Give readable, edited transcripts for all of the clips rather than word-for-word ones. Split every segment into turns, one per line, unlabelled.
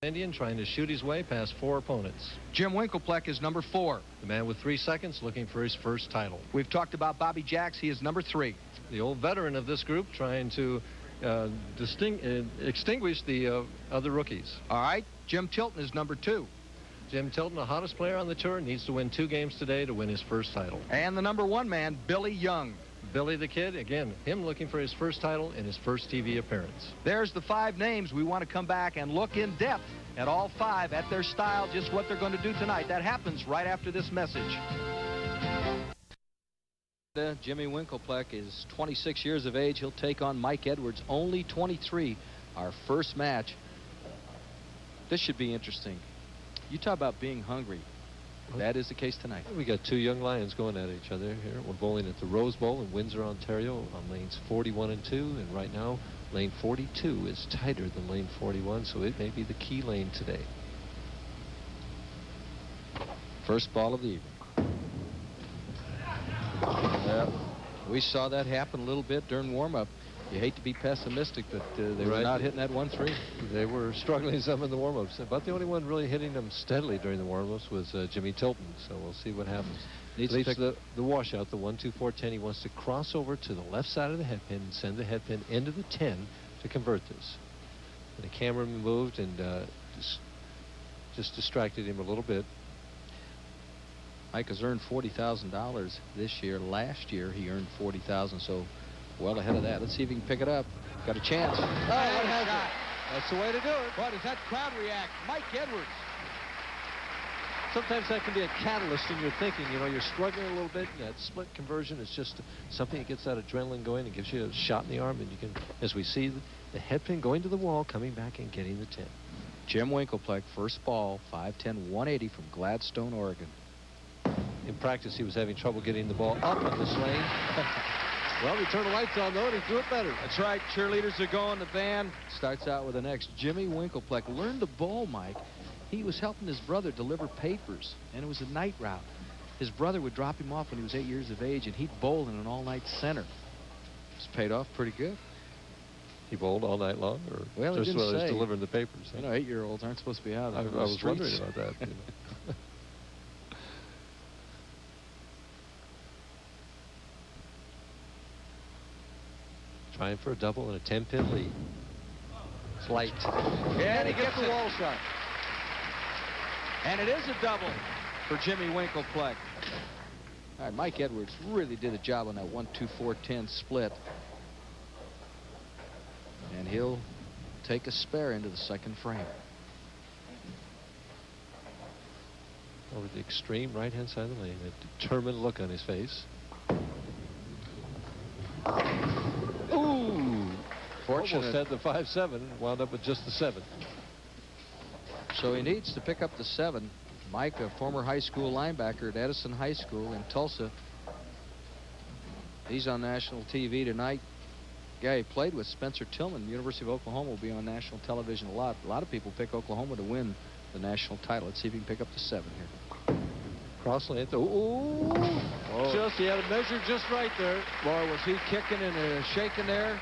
Indian trying to shoot his way past 4 opponents.
Jim Winklepleck is number 4.
The man with 3 seconds looking for his first title.
We've talked about Bobby Jacks. He is number 3.
The old veteran of this group trying to extinguish the other rookies.
All right. Jim Tilton is number 2.
Jim Tilton, the hottest player on the tour, needs to win 2 games today to win his first title.
And the number 1 man, Billy Young.
Billy the Kid, again, him looking for his first title and his first TV appearance.
There's the 5 names. We want to come back and look in depth at all 5, at their style, just what they're going to do tonight. That happens right after this message. Jimmy Winklepleck is 26 years of age. He'll take on Mike Edwards, only 23. Our first match. This should be interesting. You talk about being hungry. That is the case tonight.
We got 2 young lions going at each other here. We're bowling at the Rose Bowl in Windsor, Ontario on lanes 41 and 2. And right now, lane 42 is tighter than lane 41, so it may be the key lane today.
First ball of the evening. We saw that happen a little bit during warm-up. You hate to be pessimistic, but they were not hitting that 1-3.
They were struggling some in the warm-ups. But the only one really hitting them steadily during the warm-ups was Jimmy Tilton. So we'll see what happens. Needs to pick the washout, the 1-2-4-10. He wants to cross over to the left side of the headpin and send the headpin into the 10 to convert this. And the cameraman moved and just distracted him a little bit.
Mike has earned $40,000 this year. Last year he earned $40,000, so well ahead of that. Let's see if he can pick it up. Got a chance. Oh, what a shot.
That's the way to do it.
What does that crowd react? Mike Edwards.
Sometimes that can be a catalyst in your thinking. You know, you're struggling a little bit. That split conversion is just something that gets that adrenaline going and gives you a shot in the arm. And you can, as we see, the headpin going to the wall, coming back and getting the 10.
Jim Winklepleck, first ball, 5'10", 180 from Gladstone, Oregon.
In practice, he was having trouble getting the ball up on this lane. Well, we turned the lights on, though, and he threw it better.
That's right. Cheerleaders are going. The band starts out with the next. Jimmy Winklepleck learned the bowl, Mike. He was helping his brother deliver papers, and it was a night route. His brother would drop him off when he was 8 years of age, and he'd bowl in an all-night center. It's paid off pretty good.
He bowled all night long, or
well,
just while he was
say.
Delivering the papers?
You know, 8-year-olds aren't supposed to be out.
I was wondering about that. You know. Trying for a double and a 10-pin lead. It's light.
And he gets the wall shot. And it is a double for Jimmy Winklepleck. All right, Mike Edwards really did a job on that 1-2-4-10 split. And he'll take a spare into the second frame.
Over the extreme right-hand side of the lane, a determined look on his face.
Fortunate.
Almost had the 5-7, wound up with just the 7.
So he needs to pick up the 7. Mike, a former high school linebacker at Edison High School in Tulsa. He's on national TV tonight. Guy he played with, Spencer Tillman, University of Oklahoma, will be on national television a lot. A lot of people pick Oklahoma to win the national title. Let's see if he can pick up the 7 here.
Cross lane. Oh. Just, he had it measured just right there.
Boy, was he kicking and shaking there.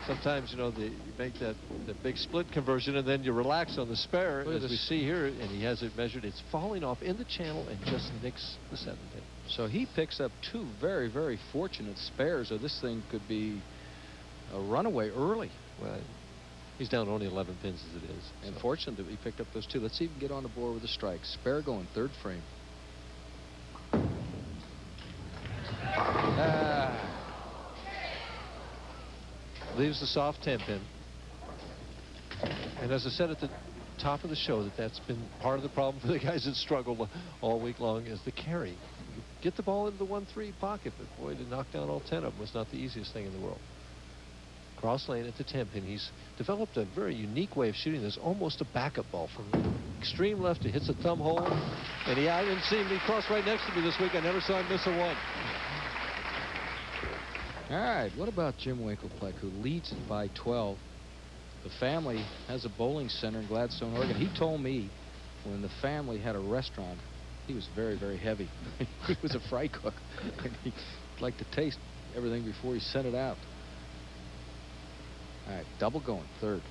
Sometimes, you know, you make the big split conversion and then you relax on the spare, as we see here, and he has it measured. It's falling off in the channel and just nicks the 7 pin.
So he picks up 2 very, very fortunate spares, or this thing could be a runaway early.
Well, he's down only 11 pins as it is.
And fortunate that he picked up those 2. Let's see if he can get on the board with a strike. Spare going, 3rd frame.
Leaves the soft 10 pin. And as I said at the top of the show, that's been part of the problem for the guys that struggled all week long, is the carry. Get the ball into the 1-3 pocket, but boy, to knock down all 10 of them was not the easiest thing in the world. Cross lane at the 10 pin. He's developed a very unique way of shooting this, almost a backup ball from extreme left. He hits a thumb hole, and I didn't see him. He crossed right next to me this week. I never saw him miss a 1.
All right, what about Jim Winklepleck, who leads it by 12? The family has a bowling center in Gladstone, Oregon. He told me when the family had a restaurant, he was very, very heavy. He was a fry cook, and he'd like to taste everything before he sent it out. All right, double going, 3rd.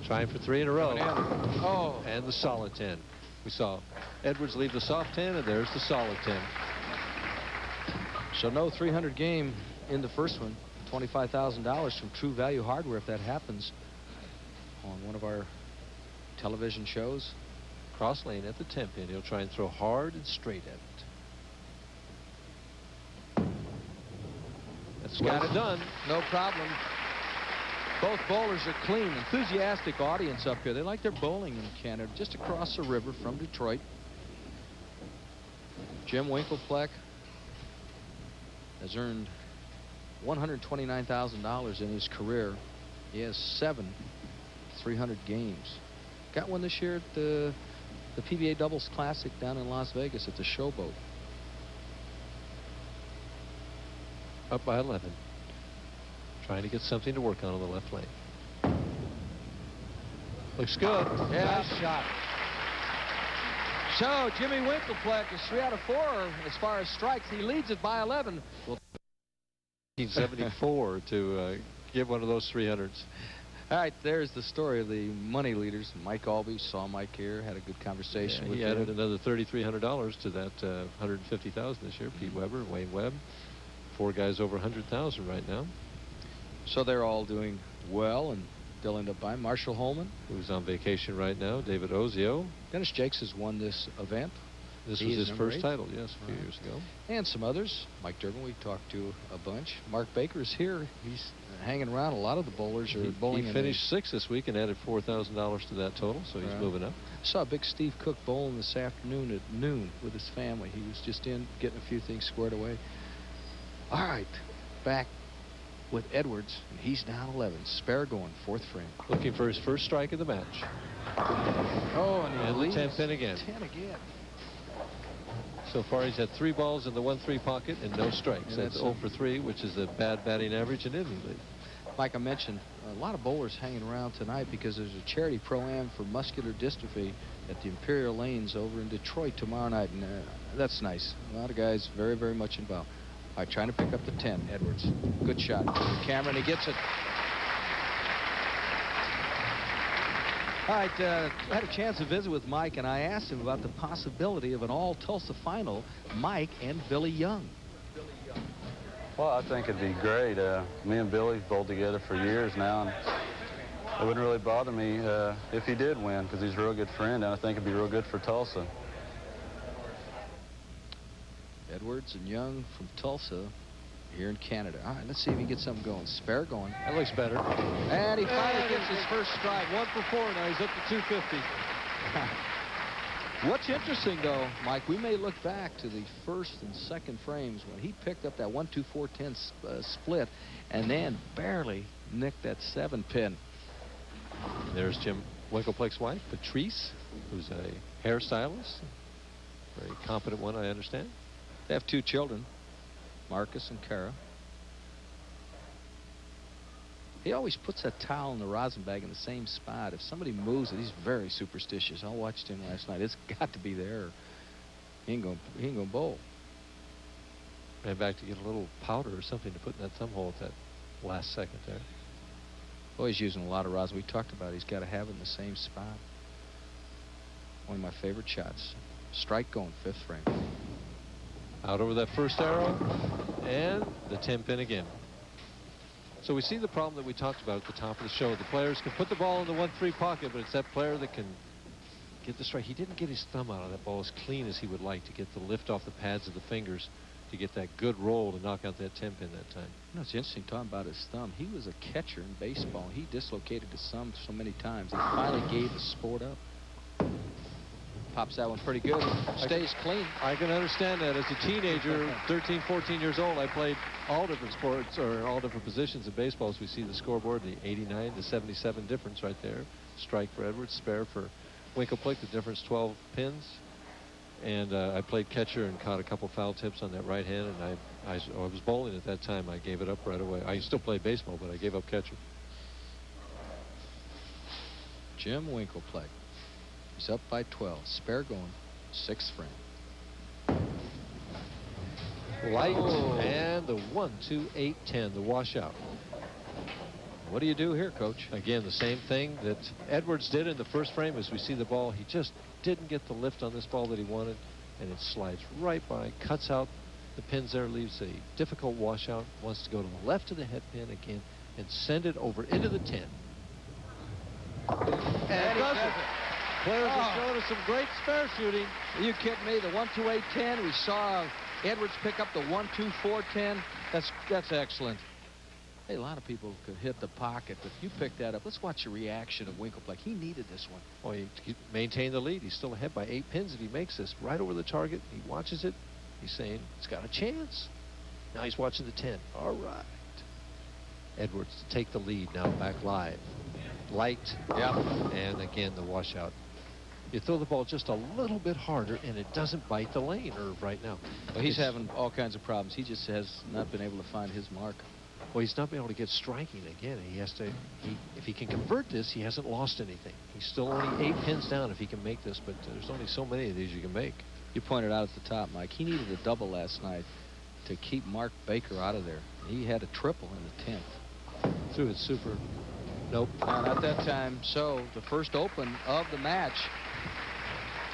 Trying for 3 in a row.
Oh.
And the solid 10. We saw Edwards leave the soft 10, and there's the solid 10.
So no 300 game in the first one. $25,000 from True Value Hardware if that happens on one of our television shows.
Cross lane at the 10 pin. He'll try and throw hard and straight at it. That's got it done.
No problem. Both bowlers are clean. Enthusiastic audience up here. They like their bowling in Canada, just across the river from Detroit. Jim Winklepleck has earned $129,000 in his career. He has 7 300 games. Got one this year at the PBA Doubles Classic down in Las Vegas at the Showboat.
Up by 11. Trying to get something to work on the left lane. Looks good.
Yeah.
Nice shot.
So Jimmy Winklepleck is 3 out of 4 as far as strikes. He leads it by 11. Well,
1974 to get one of those 300s.
All right, there's the story of the money leaders. Mike Albee saw Mike here, had a good conversation with him.
He added another $3,300 to that $150,000 this year. Pete Weber, Wayne Webb, 4 guys over 100,000 right now.
So they're all doing well, and they'll end up buying Marshall Holman,
who's on vacation right now. David Ozio.
Dennis Jakes has won this event.
This was his first title, yes, a few years ago.
And some others. Mike Durbin, we talked to a bunch. Mark Baker's here. He's hanging around. A lot of the bowlers are bowling.
He finished 6th this week and added $4,000 to that total, so he's moving up.
Saw big Steve Cook bowling this afternoon at noon with his family. He was just in getting a few things squared away. All right, back with Edwards, and he's down 11. Spare going, 4th frame.
Looking for his first strike of the match.
Oh, and he leads.
10 pin again.
10 again.
So far, he's had 3 balls in the 1-3 pocket and no strikes. That's 0 for 3, which is a bad batting average in Italy League.
Like I mentioned, a lot of bowlers hanging around tonight because there's a charity pro-am for muscular dystrophy at the Imperial Lanes over in Detroit tomorrow night, and that's nice. A lot of guys very, very much involved. All right, trying to pick up the 10, Edwards. Good shot. Cameron, he gets it. All right, I had a chance to visit with Mike, and I asked him about the possibility of an all-Tulsa final, Mike and Billy Young.
Well, I think it'd be great. Me and Billy bowled together for years now, and it wouldn't really bother me if he did win, because he's a real good friend, and I think it'd be real good for Tulsa.
Edwards and Young from Tulsa here in Canada. All right, let's see if he gets something going. Spare going.
That looks better.
And he finally gets his first strike.
1 for 4 now. He's up to 250.
What's interesting, though, Mike, we may look back to the 1st and 2nd frames when he picked up that 1-2-4-10 split and then barely nicked that 7 pin.
There's Jim Winklepleck's wife, Patrice, who's a hairstylist. Very competent one, I understand.
They have 2 children, Marcus and Kara. He always puts that towel in the rosin bag in the same spot. If somebody moves it, he's very superstitious. I watched him last night. It's got to be there. He ain't gonna bowl.
Ran back to get a little powder or something to put in that thumb hole at that last second there.
Oh, he's using a lot of rosin. We talked about it. He's got to have it in the same spot. One of my favorite shots. Strike going, 5th frame.
Out over that first arrow, and the 10 pin again. So we see the problem that we talked about at the top of the show. The players can put the ball in the 1-3 pocket, but it's that player that can get the strike. He didn't get his thumb out of that ball as clean as he would like to get the lift off the pads of the fingers to get that good roll to knock out that 10 pin that time.
You know, it's interesting talking about his thumb. He was a catcher in baseball. He dislocated his thumb so many times. He finally gave the sport up. Pops that one pretty good. Stays clean.
I can understand that. As a teenager, 13, 14 years old, I played all different sports or all different positions in baseball. As we see the scoreboard, the 89 to 77 difference right there. Strike for Edwards, spare for Winklepleck. The difference 12 pins. And I played catcher and caught a couple foul tips on that right hand. And I was bowling at that time. I gave it up right away. I still played baseball, but I gave up catcher.
Jim Winklepleck. He's up by 12. Spare going, 6th frame.
Light and the 1-2-8-10, the washout.
What do you do here, Coach?
Again, the same thing that Edwards did in the first frame. As we see the ball, he just didn't get the lift on this ball that he wanted, and it slides right by, cuts out the pins there, leaves a difficult washout, wants to go to the left of the head pin again and send it over into the 10. And it does it. Players have shown us some great spare shooting.
Are you kidding me? The 1-2-8 10. We saw Edwards pick up the 1-2-4 10. That's excellent. Hey, a lot of people could hit the pocket, but you picked that up. Let's watch the reaction of Winkle. He needed this one.
Well, he maintained the lead. He's still ahead by 8 pins if he makes this right over the target. He watches it. He's saying it's got a chance. Now he's watching the 10. All right. Edwards to take the lead now back live. Light.
Yeah.
And again, the washout. You throw the ball just a little bit harder, and it doesn't bite the lane, Irv, right now.
Well, he's having all kinds of problems. He just has not been able to find his mark.
Well, he's not been able to get striking again. He has to. If he can convert this, he hasn't lost anything. He's still only 8 pins down if he can make this, but there's only so many of these you can make.
You pointed out at the top, Mike, he needed a double last night to keep Mark Baker out of there. He had a triple in the 10th.
Threw it super. Nope.
Not that time. So the first open of the match,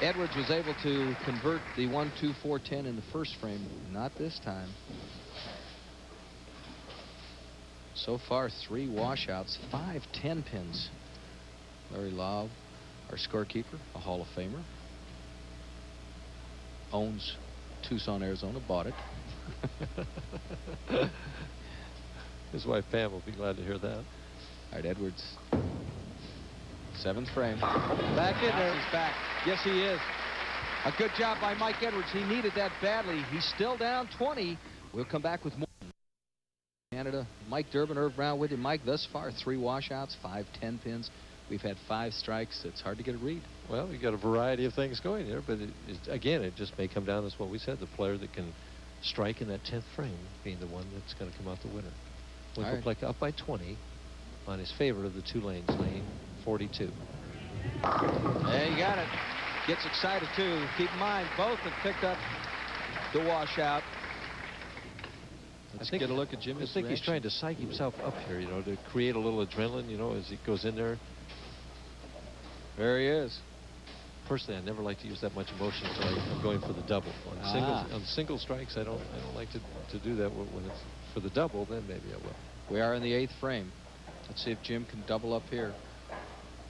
Edwards was able to convert the 1-2-4-10 in the first frame. Not this time. So far, 3 washouts, 5 10 pins. Larry Love, our scorekeeper, a Hall of Famer, owns Tucson, Arizona, bought it.
His wife Pam will be glad to hear that.
All right, Edwards. 7th frame. Back in there. He's back. Yes, he is. A good job by Mike Edwards. He needed that badly. He's still down 20. We'll come back with more. Canada, Mike Durbin, Irv Brown with you. Mike, thus far, 3 washouts, 5 10 pins. We've had 5 strikes. It's hard to get a read.
Well, you got a variety of things going there, but again, it just may come down to what we said, the player that can strike in that 10th frame being the one that's going to come out the winner. Winkle Pleck up by 20 on his favorite of the 2 lanes, lane 42.
There you got it. Gets excited, too. Keep in mind, both have picked up the washout. Let's get a look at Jimmy's
I think he's trying to psych himself up here, you know, to create a little adrenaline, you know, as he goes in there.
There he is.
Personally, I never like to use that much emotion until I'm going for the double. On single strikes, I don't like to do that. When it's for the double, then maybe I will.
We are in the 8th frame. Let's see if Jim can double up here.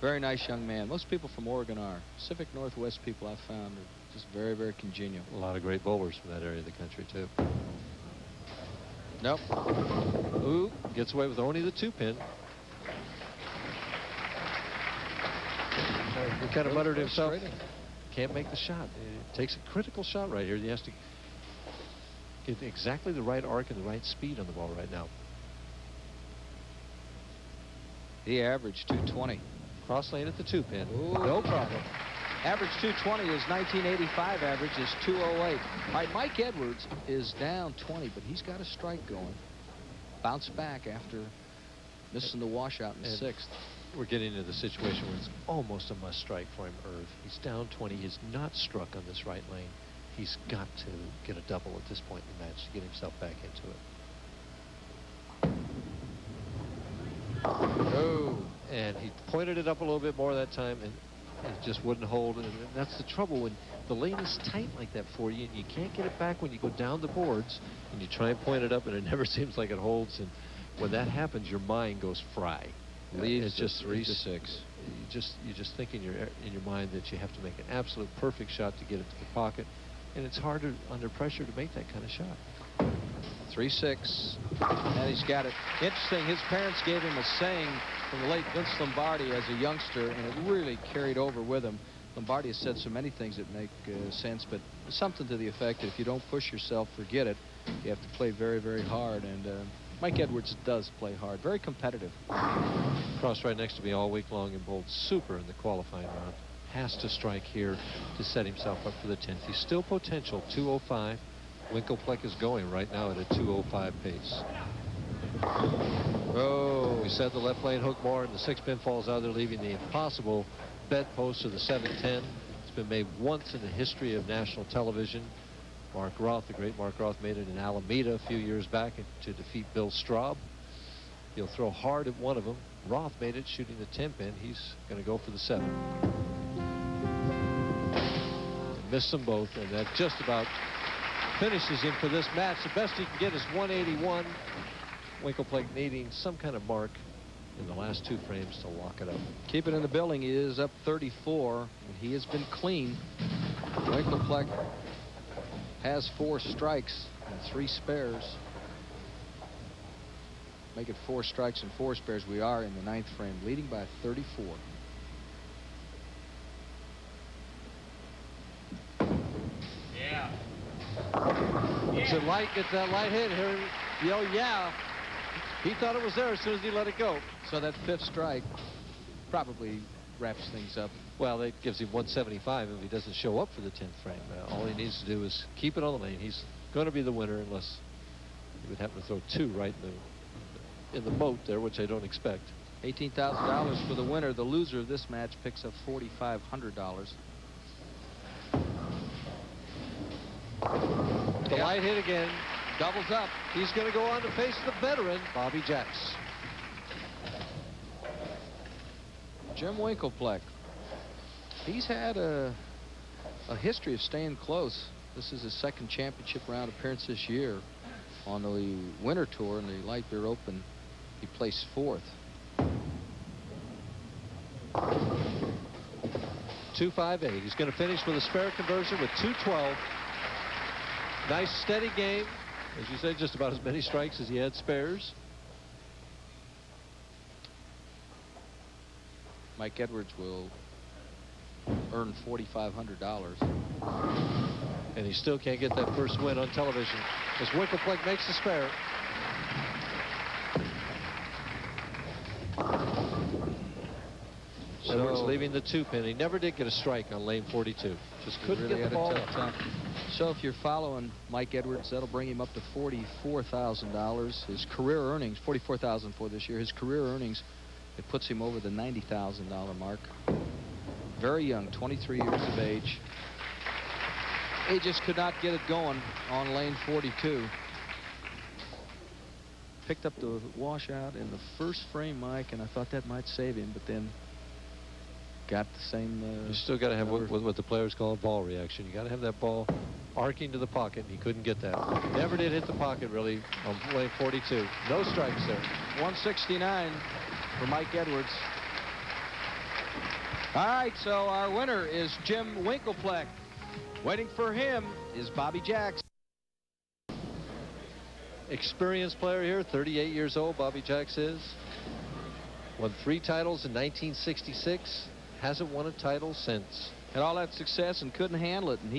Very nice young man. Most people from Oregon are. Pacific Northwest people I've found are just very, very congenial.
A lot of great bowlers from that area of the country, too.
Nope.
Ooh, gets away with only the 2 pin. He kind of muttered to himself, can't make the shot. It takes a critical shot right here. He has to get exactly the right arc and the right speed on the ball right now.
He averaged 220.
Cross lane at the 2 pin.
Ooh.
No problem.
Average 220. His 1985 average is 208. All right, Mike Edwards is down 20, but he's got a strike going. Bounce back after missing the washout in the 6th.
We're getting into the situation where it's almost a must strike for him, Irv. He's down 20. He's not struck on this right lane. He's got to get a double at this point in the match to get himself back into it.
Oh.
And he pointed it up a little bit more that time, and it just wouldn't hold. And that's the trouble when the lane is tight like that for you, and you can't get it back when you go down the boards, and you try and point it up, and it never seems like it holds. And when that happens, your mind goes fry.
Leads just 3-6.
You just think in your mind that you have to make an absolute perfect shot to get it to the pocket, and it's harder under pressure to make that kind of shot.
3-6, and he's got it. Interesting, his parents gave him a saying from the late Vince Lombardi as a youngster, and it really carried over with him. Lombardi has said so many things that make sense, but something to the effect that if you don't push yourself, forget it. You have to play very, very hard, and Mike Edwards does play hard, very competitive.
Crossed right next to me all week long and bowled super in the qualifying round. Has to strike here to set himself up for the 10th. He's still potential, 205. Winkle Pleck is going right now at a 205 pace.
Oh.
We said the left lane hook more, and the 6 pin falls out there, leaving the impossible bedpost of the 710. It's been made once in the history of national television. Mark Roth, the great Mark Roth, made it in Alameda a few years back to defeat Bill Straub. He'll throw hard at one of them. Roth made it shooting the 10 pin. He's going to go for the 7. Missed them both, and that just about finishes him for this match. The best he can get is 181. Winkle needing some kind of mark in the last 2 frames to lock it up.
Keep it in the building. He is up 34, and he has been clean. Winkle has 4 strikes and 3 spares. Make it 4 strikes and 4 spares. We are in the 9th frame, leading by 34.
Yeah. It's a light, gets that light hit here. Yell, yeah. He thought it was there as soon as he let it go.
So that 5th strike probably wraps things up.
Well, it gives him 175 if he doesn't show up for the 10th frame. All he needs to do is keep it on the lane. He's going to be the winner unless he would happen to throw 2 right in the moat there, which I don't expect.
$18,000 for the winner. The loser of this match picks up $4,500.
The light hit again.
Doubles up.
He's going to go on to face the veteran, Bobby Jacks.
Jim Winkle. He's had a history of staying close. This is his 2nd championship round appearance this year. On the winter tour in the Light Beer Open, he placed 4th.
258. He's going to finish with a spare conversion with 212. Nice steady game. As you said, just about as many strikes as he had spares.
Mike Edwards will earn $4,500.
And he still can't get that first win on television as Winkle makes the spare. Edwards leaving the 2 pin. He never did get a strike on lane 42. Just couldn't
really
get the ball.
So if you're following Mike Edwards, that'll bring him up to $44,000. His career earnings, $44,000 for this year. His career earnings, it puts him over the $90,000 mark. Very young, 23 years of age. He just could not get it going on lane 42. Picked up the washout in the 1st frame, Mike, and I thought that might save him, but then got the same.
You still got to have what the players call a ball reaction. You got to have that ball arcing to the pocket, and he couldn't get that. Never did hit the pocket really on lane 42. No strikes there.
169 for Mike Edwards. All right, so our winner is Jim Winkle. Waiting for him is Bobby Jacks.
Experienced player here, 38 years old. Bobby Jacks is. Won 3 titles in 1966. Hasn't won a title since.
Had all that success and couldn't handle it. And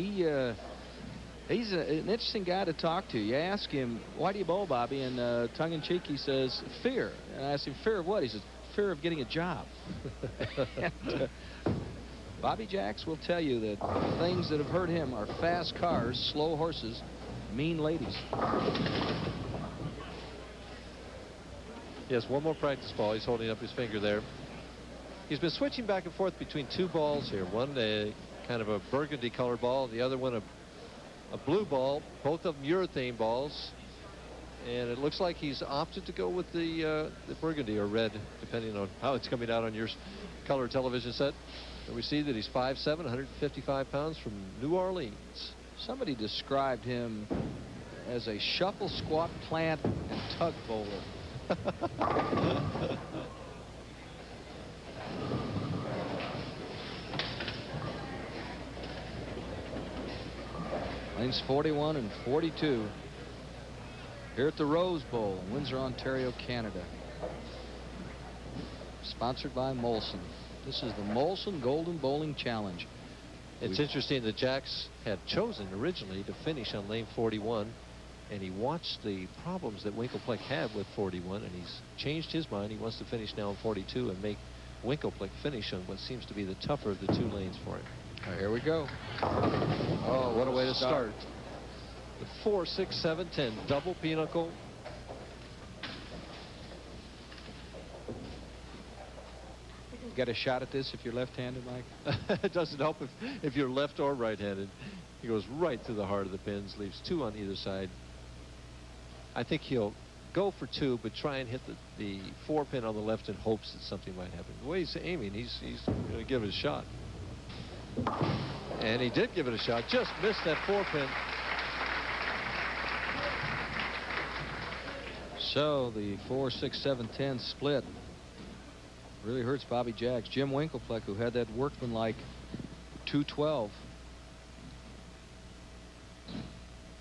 he's an interesting guy to talk to. You ask him, why do you bowl, Bobby? And tongue-in-cheek, he says, fear. And I asked him, fear of what? He says, fear of getting a job. And, Bobby Jacks will tell you that things that have hurt him are fast cars, slow horses, mean ladies.
Yes, one more practice ball. He's holding up his finger there. He's been switching back and forth between 2 balls here. One a kind of a burgundy color ball, the other one a blue ball. Both of them urethane balls. And it looks like he's opted to go with the burgundy or red, depending on how it's coming out on your color television set. And we see that he's 5'7", 155 pounds from New Orleans.
Somebody described him as a shuffle, squat, plant, and tug bowler. Lanes 41 and 42 here at the Rose Bowl, Windsor, Ontario, Canada. Sponsored by Molson. This is the Molson Golden Bowling Challenge.
It's interesting that Jacks had chosen originally to finish on lane 41, and he watched the problems that Winkle had with 41, and he's changed his mind. He wants to finish now on 42 and make Winkle finish on what seems to be the tougher of the 2 lanes for him.
Here we go.
Oh, what a way to start. The 4, 6, 7, 10 double pinochle.
Get a shot at this if you're left-handed, Mike?
It doesn't help if you're left or right-handed. He goes right through the heart of the pins, leaves 2 on either side. I think he'll go for 2, but try and hit the 4-pin on the left in hopes that something might happen. The way he's aiming, he's going to give it a shot. And he did give it a shot. Just missed that 4-pin.
So the 4, 6, 7, 10 split really hurts Bobby Jacks. Jim Winkle, who had that workmanlike 212.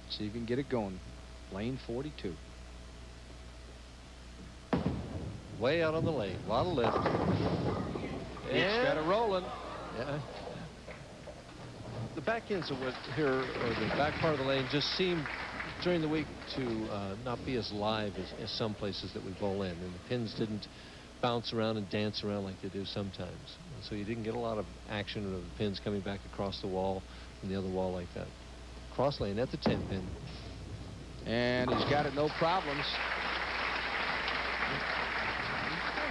See if you can get it going. Lane 42.
Way out on the lane. A lot of lift.
It's got it rolling.
Yeah. The back ends of here, or the back part of the lane, just seemed during the week to not be as live as some places that we bowl in. And the pins didn't bounce around and dance around like they do sometimes. And so you didn't get a lot of action of the pins coming back across the wall and the other wall like that. Cross lane at the 10-pin.
And he's got it, no problems.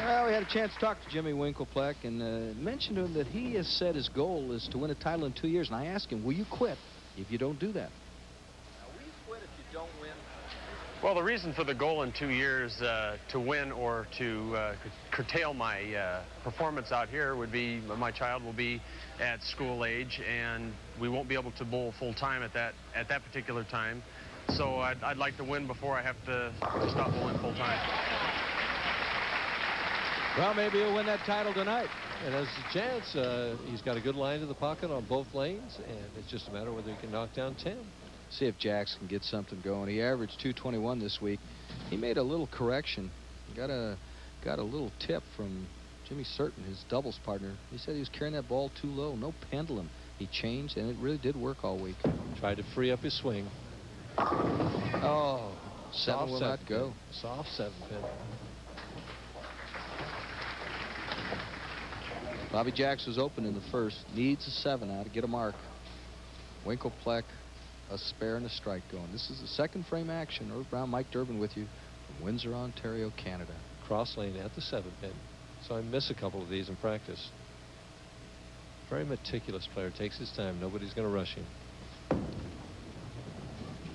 Well, we had a chance to talk to Jimmy Winklepleck and mentioned to him that he has said his goal is to win a title in 2 years. And I asked him, will you quit if you don't do that?
Now, will you quit if you don't win? Well, the reason for the goal in 2 years to win or to curtail my performance out here would be my child will be at school age, and we won't be able to bowl full time at that particular time. So I'd like to win before I have to stop bowling full time.
Well, maybe he'll win that title tonight.
And as a chance, he's got a good line to the pocket on both lanes, and it's just a matter of whether he can knock down 10.
See if Jacks can get something going. He averaged 221 this week. He made a little correction. Got a little tip from Jimmy Certain, his doubles partner. He said he was carrying that ball too low, no pendulum. He changed, and it really did work all week.
Tried to free up his swing.
Oh, 7 will not go.
Soft 7-pin.
Bobby Jacks was open in the first. Needs a 7 now to get a mark. Winklepleck, a spare and a strike going. This is the second frame action. Irv Brown, Mike Durbin with you from Windsor, Ontario, Canada.
Cross lane at the 7-pin. So I miss a couple of these in practice. Very meticulous player. Takes his time. Nobody's going to rush him.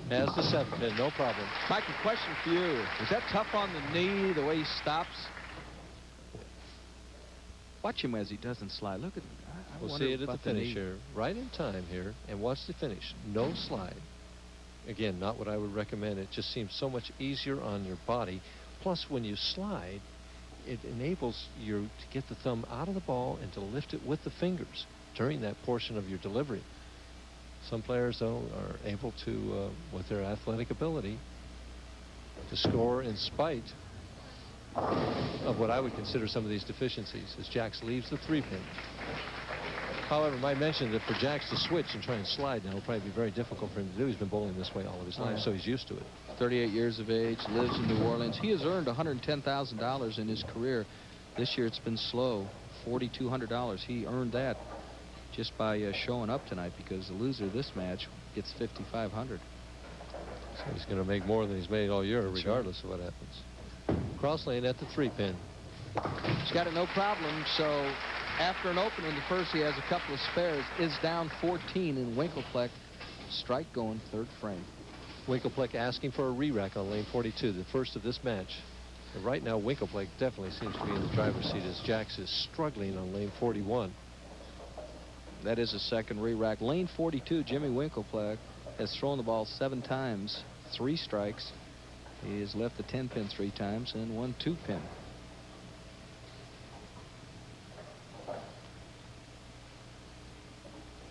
Has the 7-pin. No problem.
Mike, a question for you. Is that tough on the knee, the way he stops? Watch him as he doesn't slide. Look at I
We'll
wonder
see it at the
about
finish
knee.
here. Right in time here. And watch the finish. No slide. Again, not what I would recommend. It just seems so much easier on your body. Plus, when you slide, it enables you to get the thumb out of the ball and to lift it with the fingers during that portion of your delivery. Some players, though, are able to, with their athletic ability, to score in spite of what I would consider some of these deficiencies as Jacks leaves the 3-pin. However, I mentioned that for Jacks to switch and try and slide now will probably be very difficult for him to do. He's been bowling this way all of his life, so he's used to it.
38 years of age, lives in New Orleans. He has earned $110,000 in his career. This year it's been slow, $4,200. He earned that just by showing up tonight, because the loser of this match gets $5,500.
So he's going to make more than he's made all year, regardless of what happens. Cross lane at the 3-pin.
He's got it no problem. So after an open in the first, he has a couple of spares. Is down 14 in Winklepleck. Strike going, third frame.
Winklepleck asking for a re-rack on lane 42, the first of this match. And right now, Winklepleck definitely seems to be in the driver's seat as Jacks is struggling on lane 41.
That is a second re-rack. Lane 42, Jimmy Winklepleck has thrown the ball 7 times, 3 strikes. He has left the 10-pin 3 times and 1 2-pin.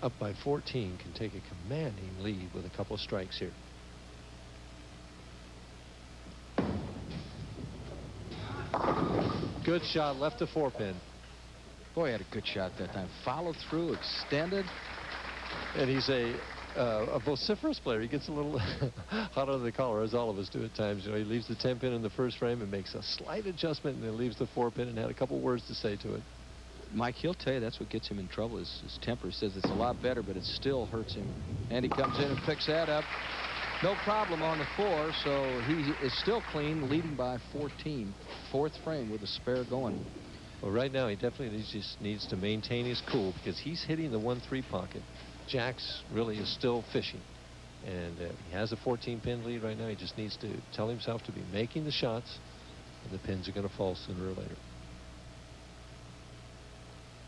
Up by 14, can take a commanding lead with a couple of strikes here. Good shot, left the 4-pin.
Boy, he had a good shot that time. Followed through, extended.
And he's a vociferous player. He gets a little hot under the collar, as all of us do at times. You know, he leaves the 10-pin in the first frame and makes a slight adjustment, and then leaves the 4-pin and had a couple words to say to it.
Mike, he'll tell you that's what gets him in trouble, is his temper. He says it's a lot better, but it still hurts him. And he comes in and picks that up. No problem on the 4, so he is still clean, leading by 14. 4th frame with a spare going.
Well, right now he definitely just needs to maintain his cool, because he's hitting the 1-3 pocket. Jacks really is still fishing. And he has a 14-pin lead right now. He just needs to tell himself to be making the shots, and the pins are going to fall sooner or later.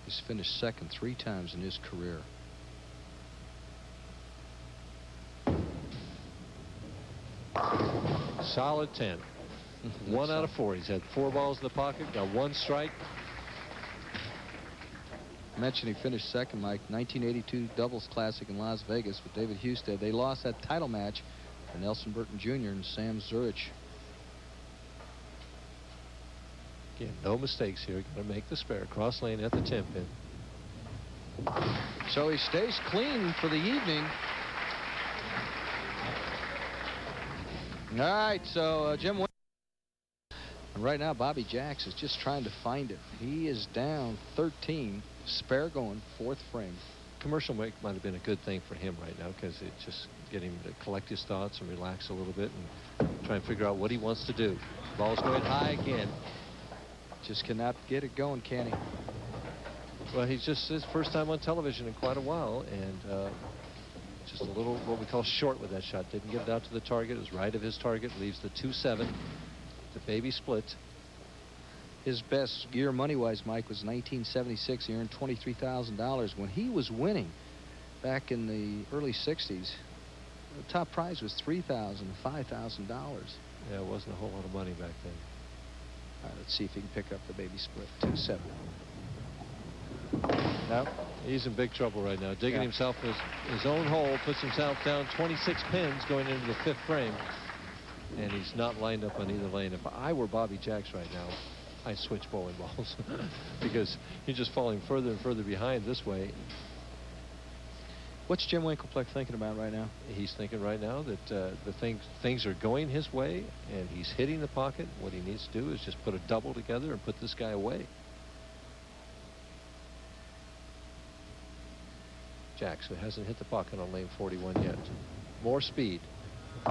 He's finished second 3 times in his career.
Solid 10. 1 out of 4. He's had 4 balls in the pocket, got 1 strike.
I mentioned he finished second, Mike. 1982 Doubles Classic in Las Vegas with David Husted. They lost that title match to Nelson Burton Jr. and Sam Zurich.
Again, no mistakes here. Going to make the spare. Cross lane at the 10-pin.
So he stays clean for the evening. All right, so Jim Winkle. And right now, Bobby Jacks is just trying to find it. He is down 13. Spare going, 4th frame.
Commercial break might have been a good thing for him right now, because it just get him to collect his thoughts and relax a little bit and try and figure out what he wants to do. Ball's going high again.
Just cannot get it going, can he?
Well, he's just his first time on television in quite a while, and just a little what we call short with that shot. Didn't get it out to the target. It was right of his target. Leaves the 2-7. The baby split.
His best year money-wise, Mike, was 1976. He earned $23,000. When he was winning back in the early 60s, the top prize was $3,000, $5,000.
Yeah, it wasn't a whole lot of money back then.
All right, let's see if he can pick up the baby split. 2-7.
No, he's in big trouble right now. Digging himself his own hole, puts himself down 26 pins going into the 5th frame. And he's not lined up on either lane. If I were Bobby Jacks right now, I'd switch bowling balls because you're just falling further and further behind this way.
What's Jim Winkle thinking about right now?
He's thinking right now that the things are going his way, and he's hitting the pocket. What he needs to do is just put a double together and put this guy away. Jacks, who hasn't hit the pocket on lane 41 yet. More speed.
He's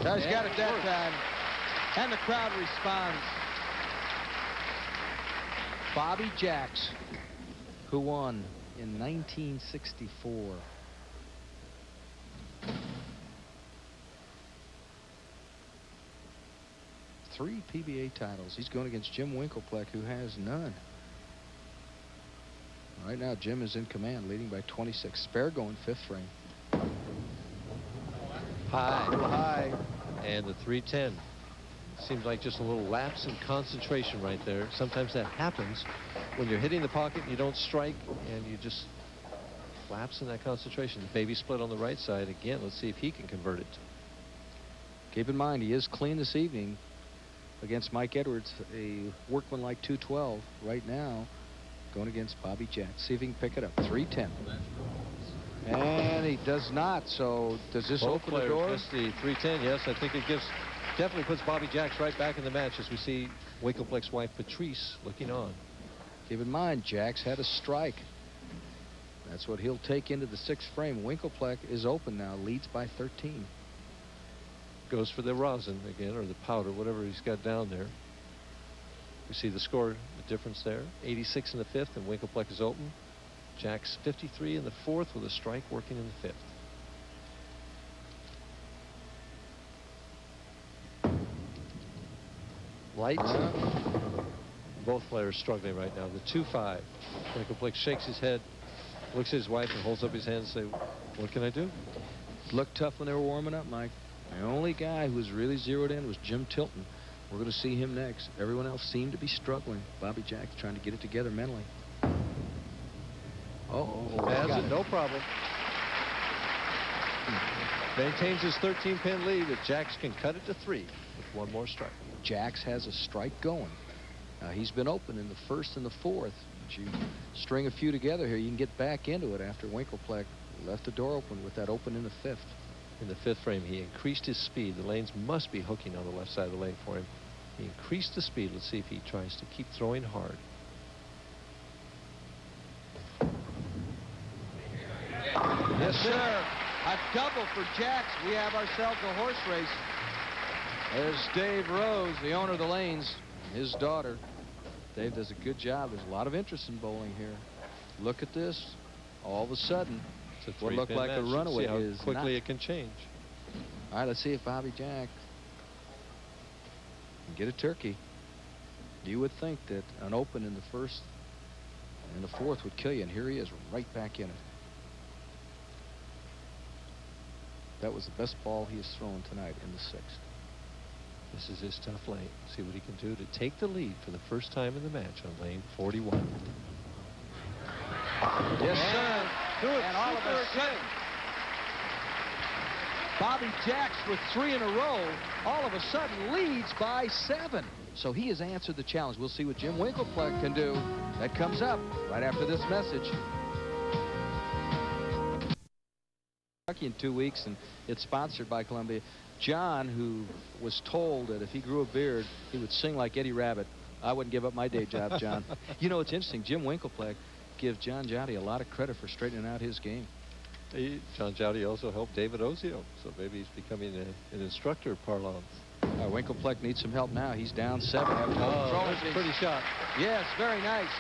got it that time, and the crowd responds. Bobby Jacks, who won in 1964. Three PBA titles. He's going against Jim Winkle, who has none. Right now, Jim is in command, leading by 26. Spare going 5th frame.
High. And the 3-10. Seems like just a little lapse in concentration right there. Sometimes that happens when you're hitting the pocket and you don't strike, and you just lapse in that concentration. The baby split on the right side. Again, let's see if he can convert it.
Keep in mind, he is clean this evening against Mike Edwards, a workmanlike 212 right now, going against Bobby Jacks. See if he can pick it up. 3-10. And he does not. So does this
Both
open the door?
Just the 3-10. Yes, I think it definitely puts Bobby Jacks right back in the match as we see Winkleple's wife Patrice looking on.
Keep in mind, Jacks had a strike. That's what he'll take into the 6th frame. Winkleplex is open now, leads by 13.
Goes for the rosin again, or the powder, whatever he's got down there. We see the score, the difference there. 86 in the 5th, and Winkleplex is open. Jacks 53 in the 4th with a strike working in the 5th. Light. Both players struggling right now. The 2-5. Winkleplex shakes his head, looks at his wife, and holds up his hand and says, "What can I do?"
Looked tough when they were warming up, Mike. The only guy who was really zeroed in was Jim Tilton. We're going to see him next. Everyone else seemed to be struggling. Bobby Jacks trying to get it together mentally.
Has it, no problem. Maintains his 13-pin lead, but Jacks can cut it to 3 with one more strike.
Jacks has a strike going. Now, he's been open in the 1st and the 4th. But you string a few together here, you can get back into it after Winkleplex left the door open with that open in the 5th.
In the 5th frame, he increased his speed. The lanes must be hooking on the left side of the lane for him. He increased the speed. Let's see if he tries to keep throwing hard.
Yes, sir. A double for Jacks. We have ourselves a horse race. There's Dave Rose, the owner of the lanes, his daughter. Dave does a good job. There's a lot of interest in bowling here. Look at this. All of a sudden, what looked like a runaway
See how
is
quickly
not.
it can change.
All right, let's see if Bobby Jack can get a turkey. You would think that an open in the first and the fourth would kill you, and here he is right back in it. That was the best ball he has thrown tonight in the sixth.
This is his tough lane. See what he can do to take the lead for the first time in the match on lane 41.
Yes, sir.
Do it.
And all of a sudden, Bobby Jacks with 3 in a row, all of a sudden leads by 7. So he has answered the challenge. We'll see what Jim Winkle can do. That comes up right after this message. In 2 weeks, and it's sponsored by Columbia. John, who was told that if he grew a beard, he would sing like Eddie Rabbit. I wouldn't give up my day job, John. You know, it's interesting. Jim Winklepleck gives John Jowdy a lot of credit for straightening out his game.
John Jowdy also helped David Ozio, so maybe he's becoming an instructor of parlance.
Winklepleck needs some help now. He's down 7.
That's a pretty shot.
Yes, very nice.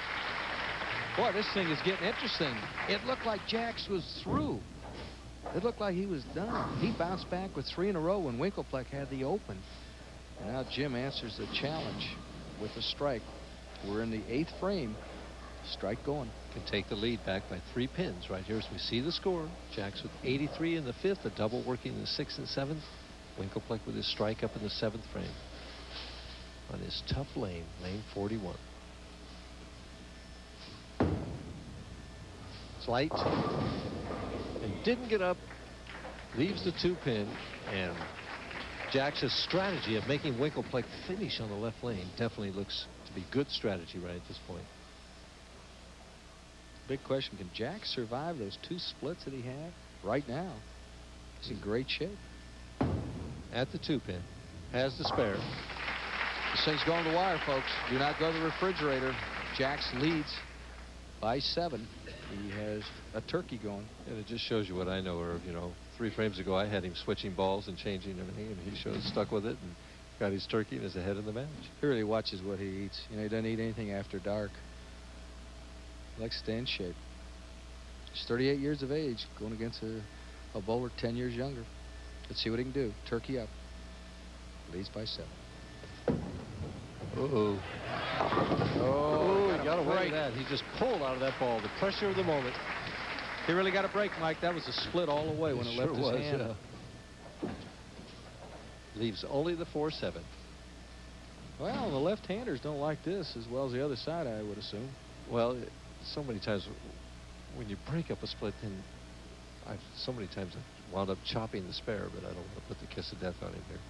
Boy, this thing is getting interesting. It looked like Jacks was through. It looked like he was done. He bounced back with 3 in a row when Winklepleck had the open. And now Jim answers the challenge with a strike. We're in the 8th frame. Strike going.
Can take the lead back by 3 pins right here as we see the score. Jacks with 83 in the 5th, a double working in the 6th and 7th. Winklepleck with his strike up in the 7th frame on his tough lane, lane 41. It's light and didn't get up, leaves the 2 pin, and Jacks' strategy of making Winklepleck finish on the left lane definitely looks to be good strategy right at this point.
Big question, can Jack survive those 2 splits that he had right now? He's in great shape.
At the 2 pin, has the spare.
This thing's going to the wire, folks. Do not go to the refrigerator. Jacks leads by 7. He has a turkey going.
And it just shows you what I know. Or, you know, 3 frames ago I had him switching balls and changing everything, and he stuck with it and got his turkey and is ahead in the match.
He really watches what he eats. You know, he doesn't eat anything after dark. He likes to stay in shape. He's 38 years of age, going against a bowler 10 years younger. Let's see what he can do. Turkey up. Leads by 7.
Uh-oh.
Oh,
he got away with that. He just pulled out of that ball. The pressure of the moment.
He really got a break, Mike. That was a split all the way when it left his hand.
Yeah. Leaves only the 4-7.
Well, the left-handers don't like this as well as the other side, I would assume.
Well, so many times when you break up a split, then so many times I've wound up chopping the spare, but I don't want to put the kiss of death on him here.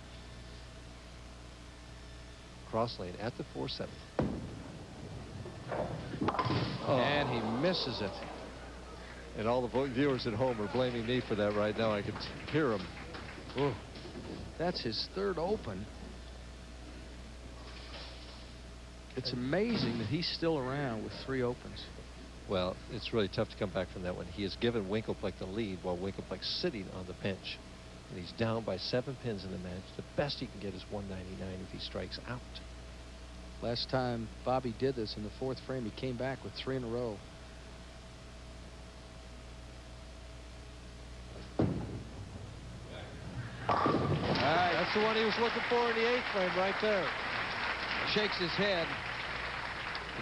Cross lane at the 4-7. Oh.
And he misses it.
And all the viewers at home are blaming me for that right now. I can hear them.
Oh, that's his 3rd open. It's amazing that he's still around with 3 opens.
Well, it's really tough to come back from that one. He has given Winklepleck the lead while Winklepleck's sitting on the bench. And he's down by 7 pins in the match. The best he can get is 199 if he strikes out.
Last time Bobby did this in the 4th frame, he came back with 3 in a row.
All right, that's the one he was looking for in the 8th frame right there.
Shakes his head.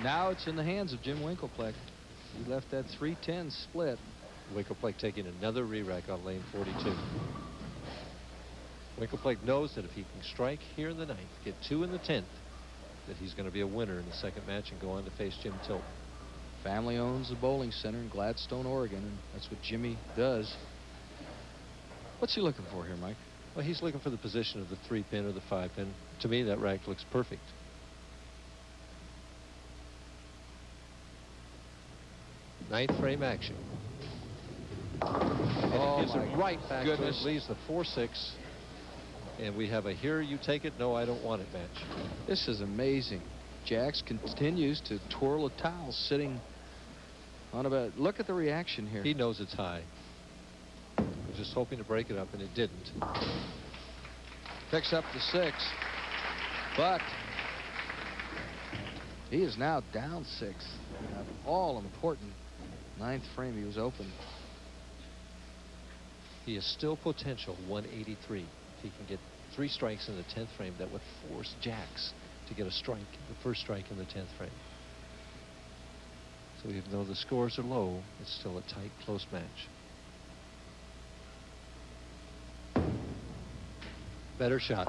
Now it's in the hands of Jim Winklepleck. He left that 3-10 split.
Winklepleck taking another re-rack on lane 42. Winklepleck knows that if he can strike here in the 9th, get 2 in the 10th, that he's going to be a winner in the 2nd match and go on to face Jim Tilton.
Family owns the bowling center in Gladstone, Oregon, and that's what Jimmy does. What's he looking for here, Mike?
Well, he's looking for the position of the 3-pin or the 5-pin. To me, that rack looks perfect. Ninth frame action. And it gives him right back to it, leaves the 4-6. And we have a here you take it, no I don't want it match.
This is amazing. Jacks continues to twirl a towel sitting on about. Look at the reaction here.
He knows it's high. Was just hoping to break it up, and it didn't.
Picks up the 6, but he is now down 6. All important 9th frame. He was open.
He is still potential 183. he can get 3 strikes in the 10th frame, that would force Jacks to get a strike, the first strike in the 10th frame. So even though the scores are low, it's still a tight, close match. Better shot.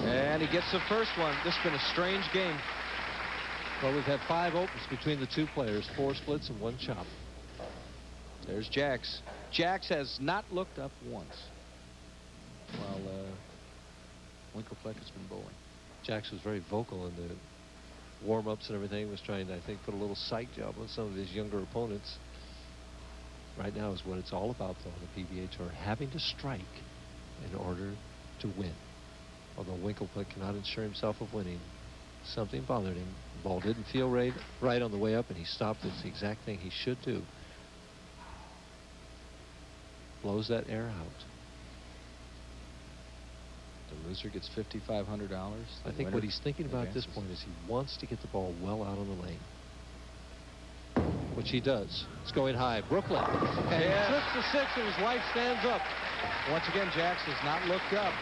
And he gets the first one. This has been a strange game.
Well, we've had 5 opens between the 2 players, 4 splits and 1 chop.
There's Jacks. Jacks has not looked up once while Winklepleck has been bowling.
Jacks was very vocal in the warm-ups and everything, was trying to, I think, put a little psych job on some of his younger opponents. Right now is what it's all about, though, on the PBA Tour, having to strike in order to win. Although Winklepleck cannot ensure himself of winning, something bothered him. The ball didn't feel right on the way up, and he stopped. It's the exact thing he should do. Blows that air out.
The loser gets $5,500.
I think what he's thinking about at this point is he wants to get the ball well out on the lane, which he does. It's going high. Brooklyn. And he trips the 6, and his wife stands up.
Once again, Jacks has not looked up.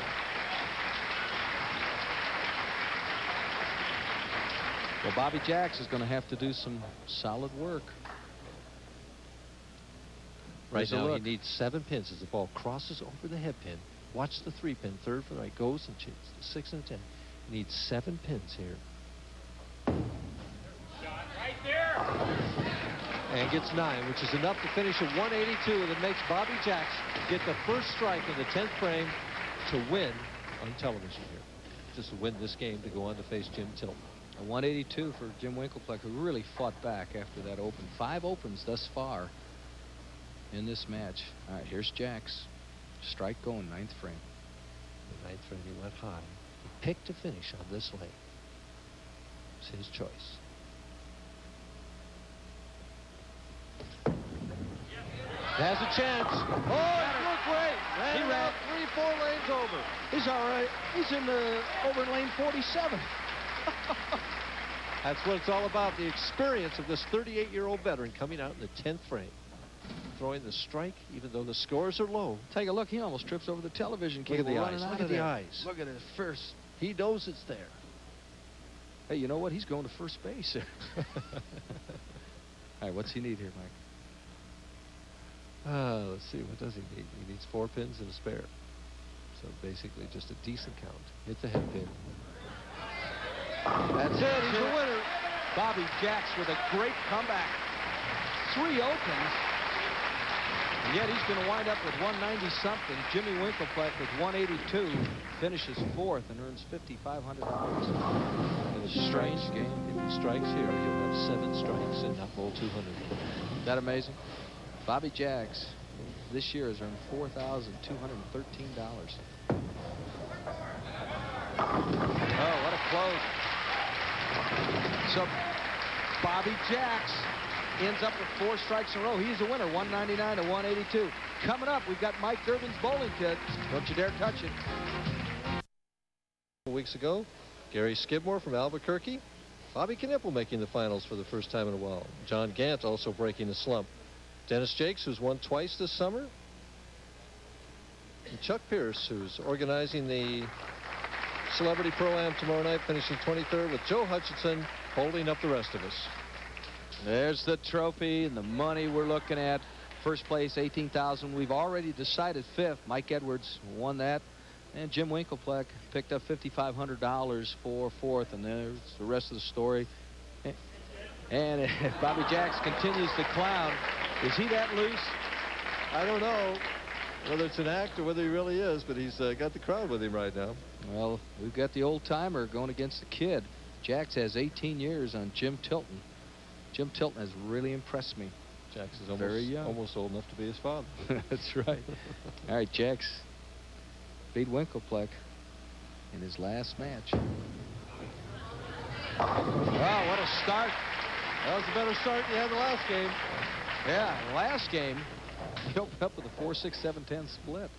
Well, Bobby Jacks is going to have to do some solid work.
Right now, he needs 7 pins as the ball crosses over the head pin. Watch the 3-pin, 3rd from the right, goes and chips the 6 and 10. He needs 7 pins here.
Right there.
And gets 9, which is enough to finish at 182, and it makes Bobby Jacks get the first strike in the 10th frame to win on television here. Just to win this game to go on to face Jim Tilton.
A 182 for Jim Winklepleck, who really fought back after that open. 5 opens thus far in this match. All right, here's Jacks. Strike going, 9th frame.
The 9th frame, he went high. He picked to finish on this lane. It's his choice. Has a chance. Oh, it looked great. He ran 3-4 lanes over.
He's all right. He's in the over in lane 47.
That's what it's all about, the experience of this 38-year-old veteran coming out in the 10th frame. Throwing the strike, even though the scores are low.
Take a look. He almost trips over the television
Look at
cable.
the eyes. Look at the eyes.
Look at his first.
He knows it's there.
Hey, you know what? He's going to first base. All right, what's he need here, Mike?
Let's see. What does he need? He needs 4 pins and a spare. So basically just a decent count. Hit the head pin. That's it. He's the winner.
Bobby Jacks with a great comeback. 3 opens. And yet he's going to wind up with 190-something. Jimmy Winklepleck with 182 finishes 4th and earns $5,500.
In a strange game. If he strikes here, you'll have 7 strikes and not bowl 200.
Is that amazing? Bobby Jacks this year has earned $4,213. Oh, what a close. So Bobby Jacks ends up with 4 strikes in a row. He's a winner, 199 to 182. Coming up, we've got Mike Durbin's bowling kit. Don't you dare touch it.
Weeks ago, Gary Skidmore from Albuquerque. Bobby Knipple making the finals for the first time in a while. John Gant also breaking the slump. Dennis Jakes, who's won twice this summer. And Chuck Pierce, who's organizing the Celebrity Pro-Am tomorrow night, finishing 23rd, with Joe Hutchinson holding up the rest of us.
There's the trophy and the money we're looking at. First place, $18,000. We've already decided 5th. Mike Edwards won that. And Jim Winklepleck picked up $5,500 for 4th. And there's the rest of the story. And if Bobby Jacks continues to clown, is he that loose?
I don't know whether it's an act or whether he really is, but he's got the crowd with him right now.
Well, we've got the old-timer going against the kid. Jacks has 18 years on Jim Tilton. Jim Tilton has really impressed me.
Jacks is
very young.
Almost old enough to be his father.
That's right. All right, Jacks beat Winklepleck in his last match.
Wow, what a start. That was a better start than you had the last game.
Yeah, last game, he opened up with a 4-6, 7-10 split.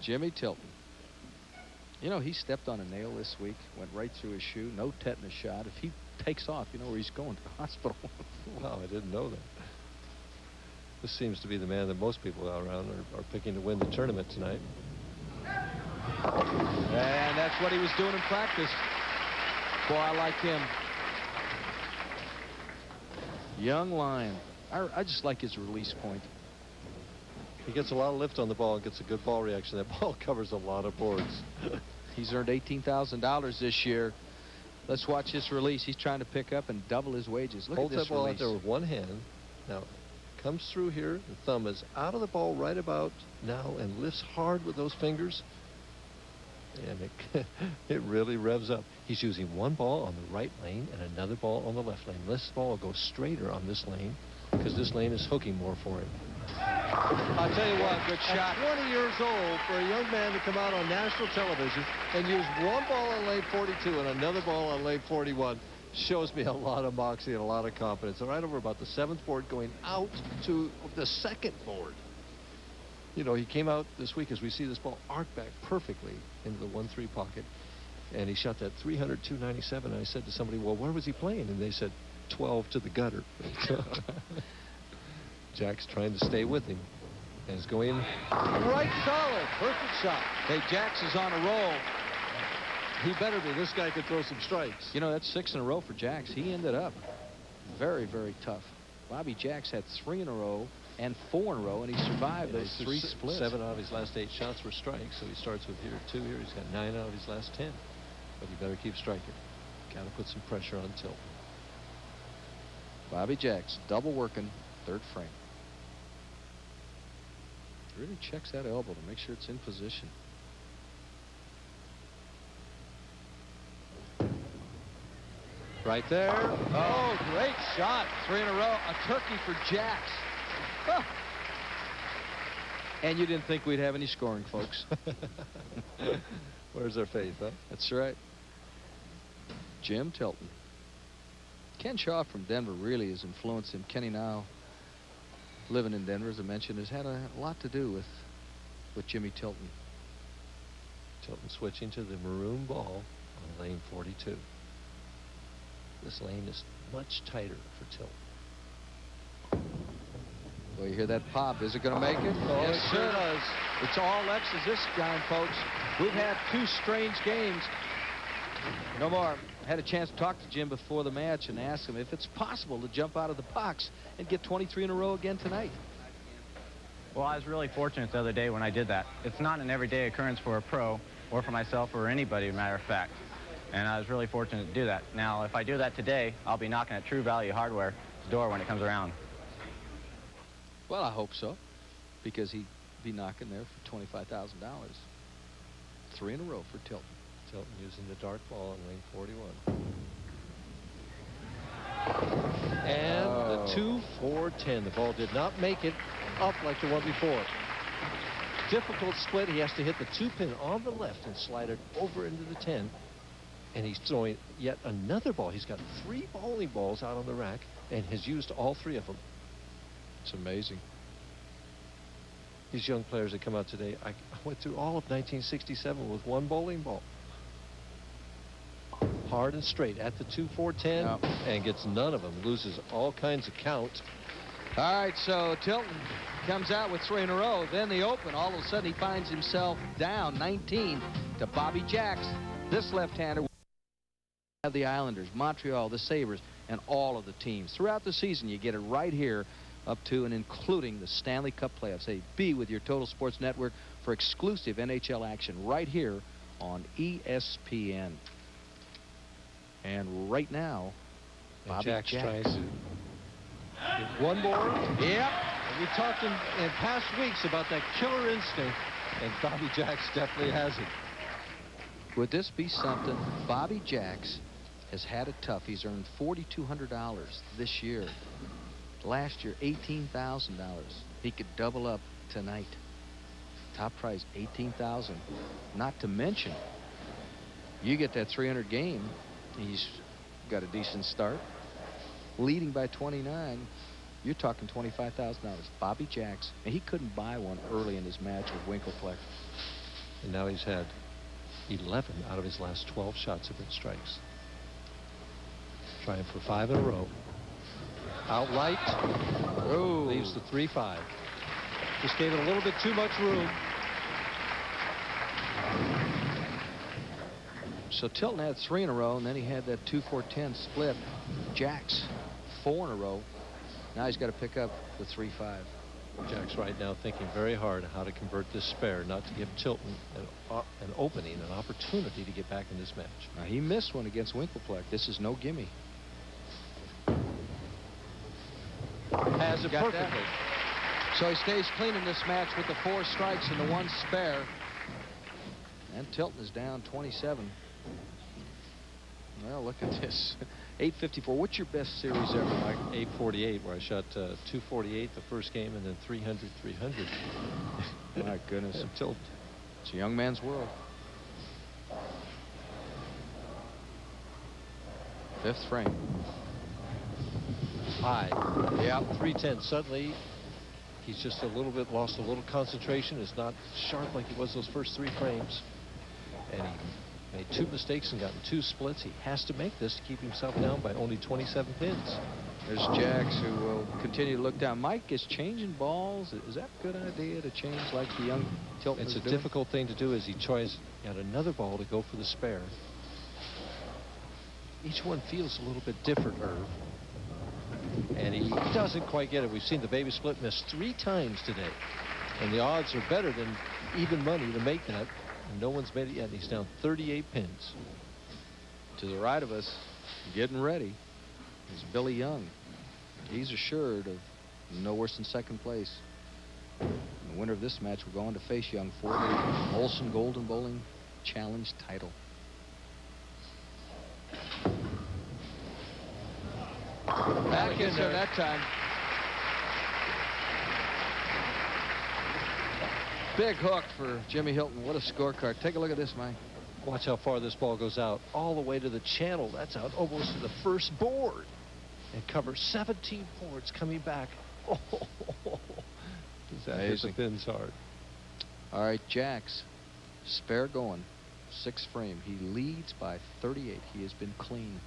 Jimmy Tilton. You know, he stepped on a nail this week, went right through his shoe, no tetanus shot. If he takes off, you know where he's going, to the hospital.
Wow, I didn't know that. This seems to be the man that most people out around are picking to win the tournament tonight.
And that's what he was doing in practice. Boy, I like him. Young Lion. I just like his release point.
He gets a lot of lift on the ball and gets a good ball reaction. That ball covers a lot of boards.
He's earned $18,000 this year. Let's watch this release. He's trying to pick up and double his wages. Look
Holds
at this
that ball
release.
out there with one hand. Now, comes through here. The thumb is out of the ball right about now and lifts hard with those fingers. And it really revs up. He's using one ball on the right lane and another ball on the left lane. This ball will go straighter on this lane because this lane is hooking more for him.
I'll tell you what, good shot.
At 20 years old, for a young man to come out on national television and use one ball on lane 42 and another ball on lane 41 shows me a lot of moxie and a lot of confidence. Right over about the 7th board going out to the 2nd board. You know, he came out this week as we see this ball arc back perfectly into the 1-3 pocket. And he shot that 300-297. And I said to somebody, well, where was he playing? And they said, 12 to the gutter. Jack's trying to stay with him. And is going right solid. Perfect shot.
Hey, Jax is on a roll.
He better be. This guy could throw some strikes.
You know, that's 6 in a row for Jax. He ended up very, very tough. Bobby Jax had 3 in a row and 4 in a row, and he survived those 3 splits.
7 out of his last 8 shots were strikes, so he starts with here 2 here. He's got 9 out of his last 10. But he better keep striking. Got to put some pressure on Tilton.
Bobby Jax, double working, 3rd frame. Really checks that elbow to make sure it's in position.
Right there.
Oh, great shot. 3 in a row. A turkey for Jax. Huh. And you didn't think we'd have any scoring, folks.
Where's their faith, huh?
That's right. Jim Tilton. Ken Shaw from Denver really has influenced him. Kenny now living in Denver, as I mentioned, has had a lot to do with Jimmy Tilton.
Tilton switching to the maroon ball on lane 42. This lane is much tighter for Tilton.
Well, you hear that pop. Is it going to make it?
Oh,
yes,
it sure does.
It's all X's this time, folks. We've had 2 strange games. No more. I had a chance to talk to Jim before the match and ask him if it's possible to jump out of the box and get 23 in a row again tonight.
Well, I was really fortunate the other day when I did that. It's not an everyday occurrence for a pro or for myself or anybody, as a matter of fact. And I was really fortunate to do that. Now, if I do that today, I'll be knocking at True Value Hardware's door when it comes around.
Well, I hope so, because he'd be knocking there for $25,000. 3 in a row for Tilton.
Tilton using the dark ball on lane 41. And the 2-4-10. The ball did not make it up like the one before. Difficult split. He has to hit the 2-pin on the left and slide it over into the 10. And he's throwing yet another ball. He's got 3 bowling balls out on the rack and has used all 3 of them.
It's amazing.
These young players that come out today, I went through all of 1967 with 1 bowling ball. Hard and straight at the 2-4-10 and gets none of them. Loses all kinds of count.
All right, so Tilton comes out with 3 in a row. Then the Open, all of a sudden he finds himself down 19 to Bobby Jax. This left-hander have the Islanders, Montreal, the Sabres, and all of the teams. Throughout the season, you get it right here up to and including the Stanley Cup playoffs. Hey, be with your Total Sports Network for exclusive NHL action right here on ESPN. And right now, Bobby Jax tries to
get 1 more.
Yep.
And we talked in past weeks about that killer instinct, and Bobby Jax definitely has it.
Would this be something? Bobby Jax has had it tough. He's earned $4,200 this year. Last year, $18,000. He could double up tonight. Top prize, $18,000. Not to mention, you get that 300 game. He's got a decent start. Leading by 29, you're talking $25,000. Bobby Jax, and he couldn't buy one early in his match with Winkle.
And now he's had 11 out of his last 12 shots have been strikes. Trying for 5 in a row. Out light.
Oh.
Leaves the 3-5. Just gave it a little bit too much room.
So Tilton had 3 in a row, and then he had that 2-4-10 split. Jack's 4 in a row. Now he's got to pick up the 3-5.
Jack's right now thinking very hard how to convert this spare, not to give Tilton an opening, an opportunity to get back in this match.
Now he missed one against Winklepleck. This is no gimme.
Has it
Got
perfectly.
that. So he stays clean in this match with the 4 strikes and the 1 spare. And Tilton is down 27. Well, look at this. 854. What's your best series ever, Mike?
848, where I shot 248 the first game and then 300, 300.
My goodness.
And Tilton.
It's a young man's world. 5th frame.
High.
Yeah.
310. Suddenly, he's just a little bit lost a little concentration. Is not sharp like he was those first 3 frames. And he made 2 mistakes and gotten 2 splits. He has to make this to keep himself down by only 27 pins.
There's Jax, who will continue to look down. Mike is changing balls. Is that a good idea to change like the young Tilton
It's
is
a
doing?
difficult thing to do as he tries at another ball to go for the spare. Each one feels a little bit different, Irv. And he doesn't quite get it. We've seen the baby split miss 3 times today. And the odds are better than even money to make that. And no one's made it yet. And he's down 38 pins.
To the right of us, getting ready, is Billy Young. He's assured of no worse than 2nd place. And the winner of this match will go on to face Young for the Molson Golden Bowling Challenge title. Back in there that time. Big hook for Jimmy Hilton. What a scorecard. Take a look at this, Mike.
Watch how far this ball goes out. All the way to the channel. That's out almost to the first board. And covers 17 boards coming back. Oh, does that hit the pins hard?
All right, Jax. Spare going. 6th frame. He leads by 38. He has been clean.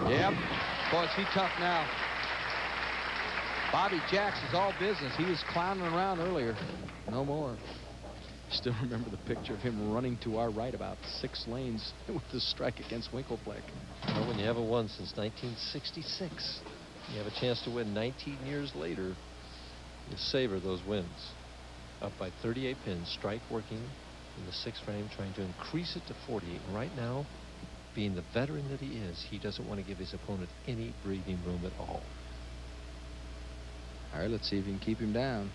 Yep. Boy, is he tough now. Bobby Jax is all business. He was clowning around earlier. No more. Still remember the picture of him running to our right about 6 lanes with the strike against Winklepleck.
Well, when you haven't won since 1966, you have a chance to win 19 years later. You savor those wins. Up by 38 pins, strike working in the 6th frame, trying to increase it to 48. And right now, being the veteran that he is, he doesn't want to give his opponent any breathing room at all.
All right, let's see if he can keep him down.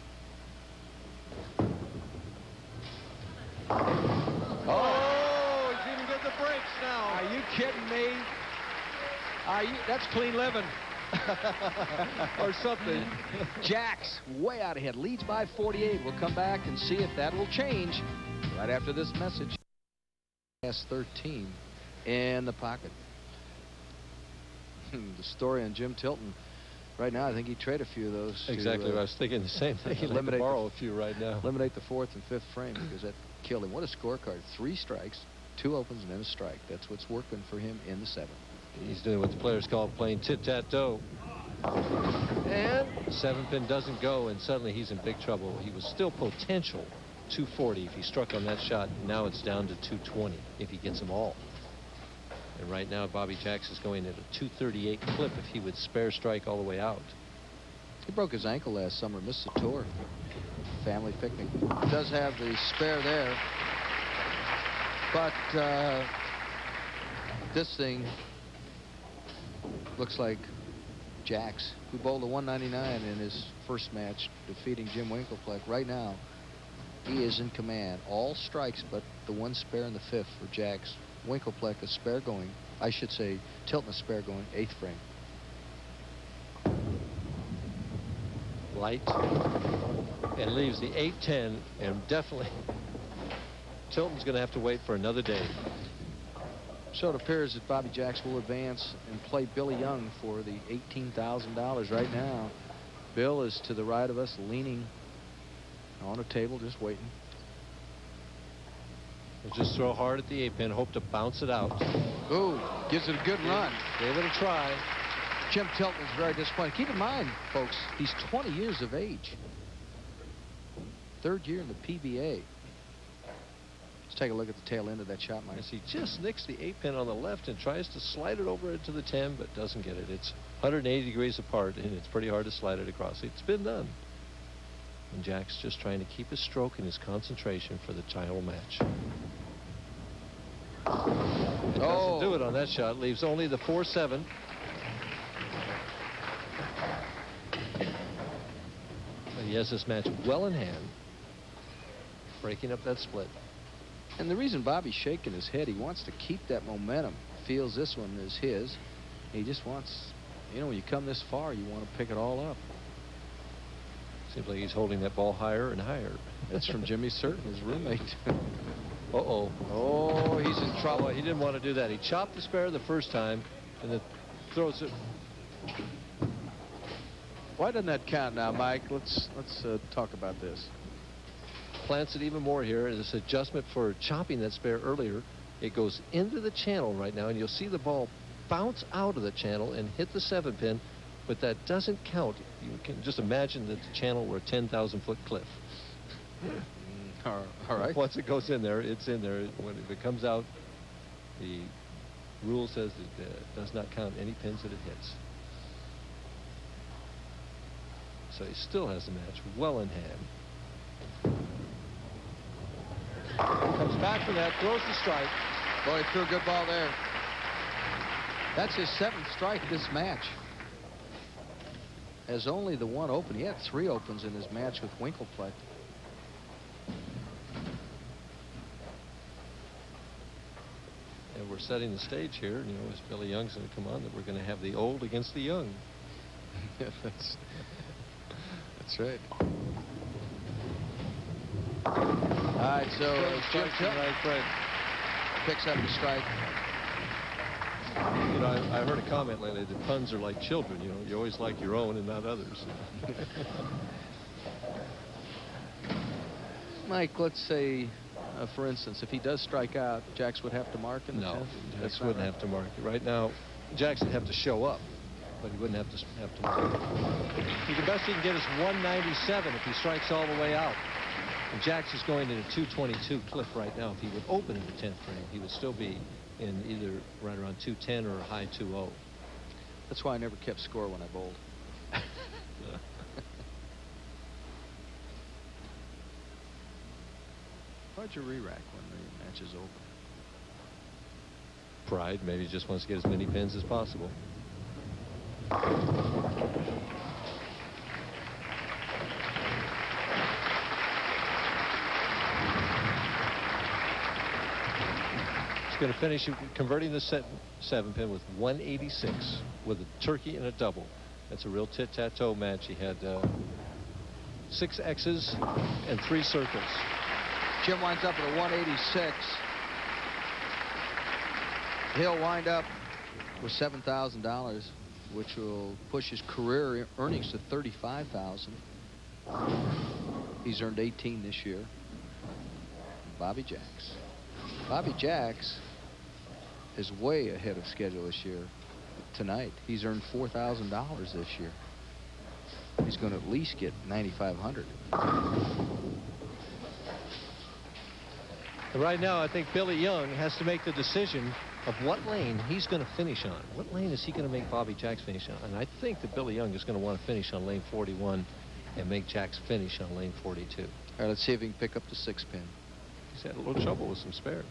Oh, he's even getting the brakes now.
Are you kidding me? That's clean living.
Or something.
Jax way out ahead, leads by 48. We'll come back and see if that will change right after this message. S13 in the pocket. The story on Jim Tilton. Right now, I think he'd trade a few of those.
Exactly. I was thinking the same thing. I'd like to borrow a few right now.
Eliminate the 4th and 5th frame because that killed him. What a scorecard. 3 strikes, 2 opens, and then a strike. That's what's working for him in the 7th.
He's doing what the players call playing tit-tat-toe. And 7th pin doesn't go, and suddenly he's in big trouble. He was still potential 240 if he struck on that shot. Now it's down to 220 if he gets them all. And right now, Bobby Jax is going at a 238 clip if he would spare strike all the way out.
He broke his ankle last summer, missed the tour. Family picnic. Does have the spare there. But this thing looks like Jax, who bowled a 199 in his first match, defeating Jim Winklepleck. Right now, he is in command. All strikes but the 1 spare in the 5th for Jax. Winklepleck a spare going. I should say Tilton a spare going, 8th frame.
Light. And leaves the 8-10, and definitely Tilton's going to have to wait for another day.
So it appears that Bobby Jax will advance and play Billy Young for the $18,000 right now. Bill is to the right of us, leaning on a table, just waiting.
We'll just throw hard at the 8 pin, hope to bounce it out.
Ooh, gives it a good run.
Gave it a try.
Jim Tilton is very disappointed. Keep in mind, folks, he's 20 years of age. 3rd year in the PBA. Let's take a look at the tail end of that shot, Mike.
Yes, he just nicks the 8-pin on the left and tries to slide it over into the 10, but doesn't get it. It's 180 degrees apart, and it's pretty hard to slide it across. It's been done. And Jack's just trying to keep his stroke and his concentration for the title match. Doesn't do it on that shot. Leaves only the 4-7. He has this match well in hand, breaking up that split.
And the reason Bobby's shaking his head, he wants to keep that momentum. Feels this one is his. He just wants, you know, when you come this far, you want to pick it all up.
Seems like he's holding that ball higher and higher.
That's from Jimmy Certain, his roommate.
Uh-oh.
Oh, he's in trouble.
Well, he didn't want to do that. He chopped the spare the first time and then throws it.
Why doesn't that count now, Mike? Let's talk about this.
Plants it even more here. This adjustment for chopping that spare earlier. It goes into the channel right now, and you'll see the ball bounce out of the channel and hit the 7-pin, but that doesn't count. You can just imagine that the channel were a 10,000-foot cliff.
All right.
Once it goes in there, it's in there. When it comes out, the rule says it does not count any pins that it hits. So he still has the match well in hand. Comes back for that, throws the strike.
Boy, he threw a good ball there. That's his 7th strike this match. Has only the 1 open. He had 3 opens in his match with Winkle.
And we're setting the stage here, you know, as Billy Young's going to come on, that we're going to have the old against the young.
Yeah, that's right. All right, so Jim Tilton picks up the strike.
You know, I heard a comment lately that puns are like children. You know, you always like your own and not others.
Mike, let's say, for instance, if he does strike out, Jax would have to mark in the 10th?
Jax wouldn't have to mark it. Right now, Jax would have to show up, but he wouldn't have to mark it. The best he can get is 197 if he strikes all the way out. And Jax is going in a 222 cliff right now. If he would open in the 10th frame, he would still be in either right around 210 or a high 2-0.
That's why I never kept score when I bowled. Why'd you re-rack when the match is over?
Pride. Maybe he just wants to get as many pins as possible. Going to finish converting the 7-pin with 186 with a turkey and a double. That's a real tit-tat-toe match. He had 6 X's and 3 circles.
Jim winds up at a 186. He'll wind up with $7,000, which will push his career earnings to $35,000. He's earned 18 this year. Bobby Jax is way ahead of schedule this year. Tonight, he's earned $4,000 this year. He's going to at least get $9,500.
Right now, I think Billy Young has to make the decision of what lane he's going to finish on. What lane is he going to make Bobby Jax finish on? And I think that Billy Young is going to want to finish on lane 41 and make Jax finish on lane 42.
All right, let's see if he can pick up the 6-pin.
He's had a little trouble with some spares.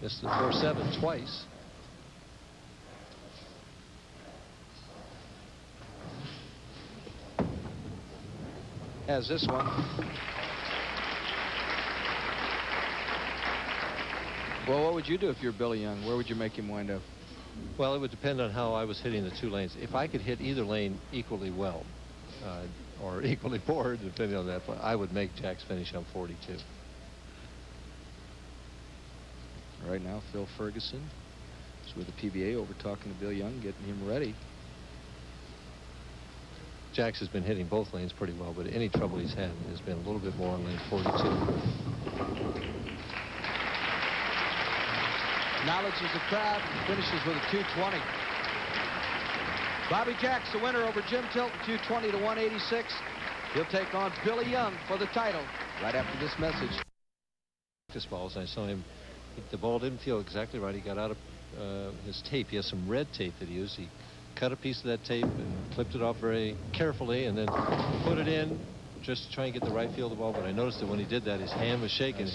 Missed the 4-7 twice.
Has this one. Well, what would you do if you're Billy Young? Where would you make him wind up?
Well, it would depend on how I was hitting the 2 lanes. If I could hit either lane equally well, or equally poor, depending on that, I would make Jax finish on 42.
Right now, Phil Ferguson is with the PBA over talking to Bill Young, getting him ready.
Jax has been hitting both lanes pretty well, but any trouble he's had has been a little bit more on lane 42.
acknowledges the crowd, and finishes with a 220. Bobby Jacks, the winner over Jim Tilton, 220 to 186. He'll take on Billy Young for the title right after this message.
Practice balls. I saw him. The ball didn't feel exactly right. He got out of his tape. He has some red tape that he used. He cut a piece of that tape and clipped it off very carefully and then put it in just to try and get the right feel of the ball. But I noticed that when he did that, his hand was shaking.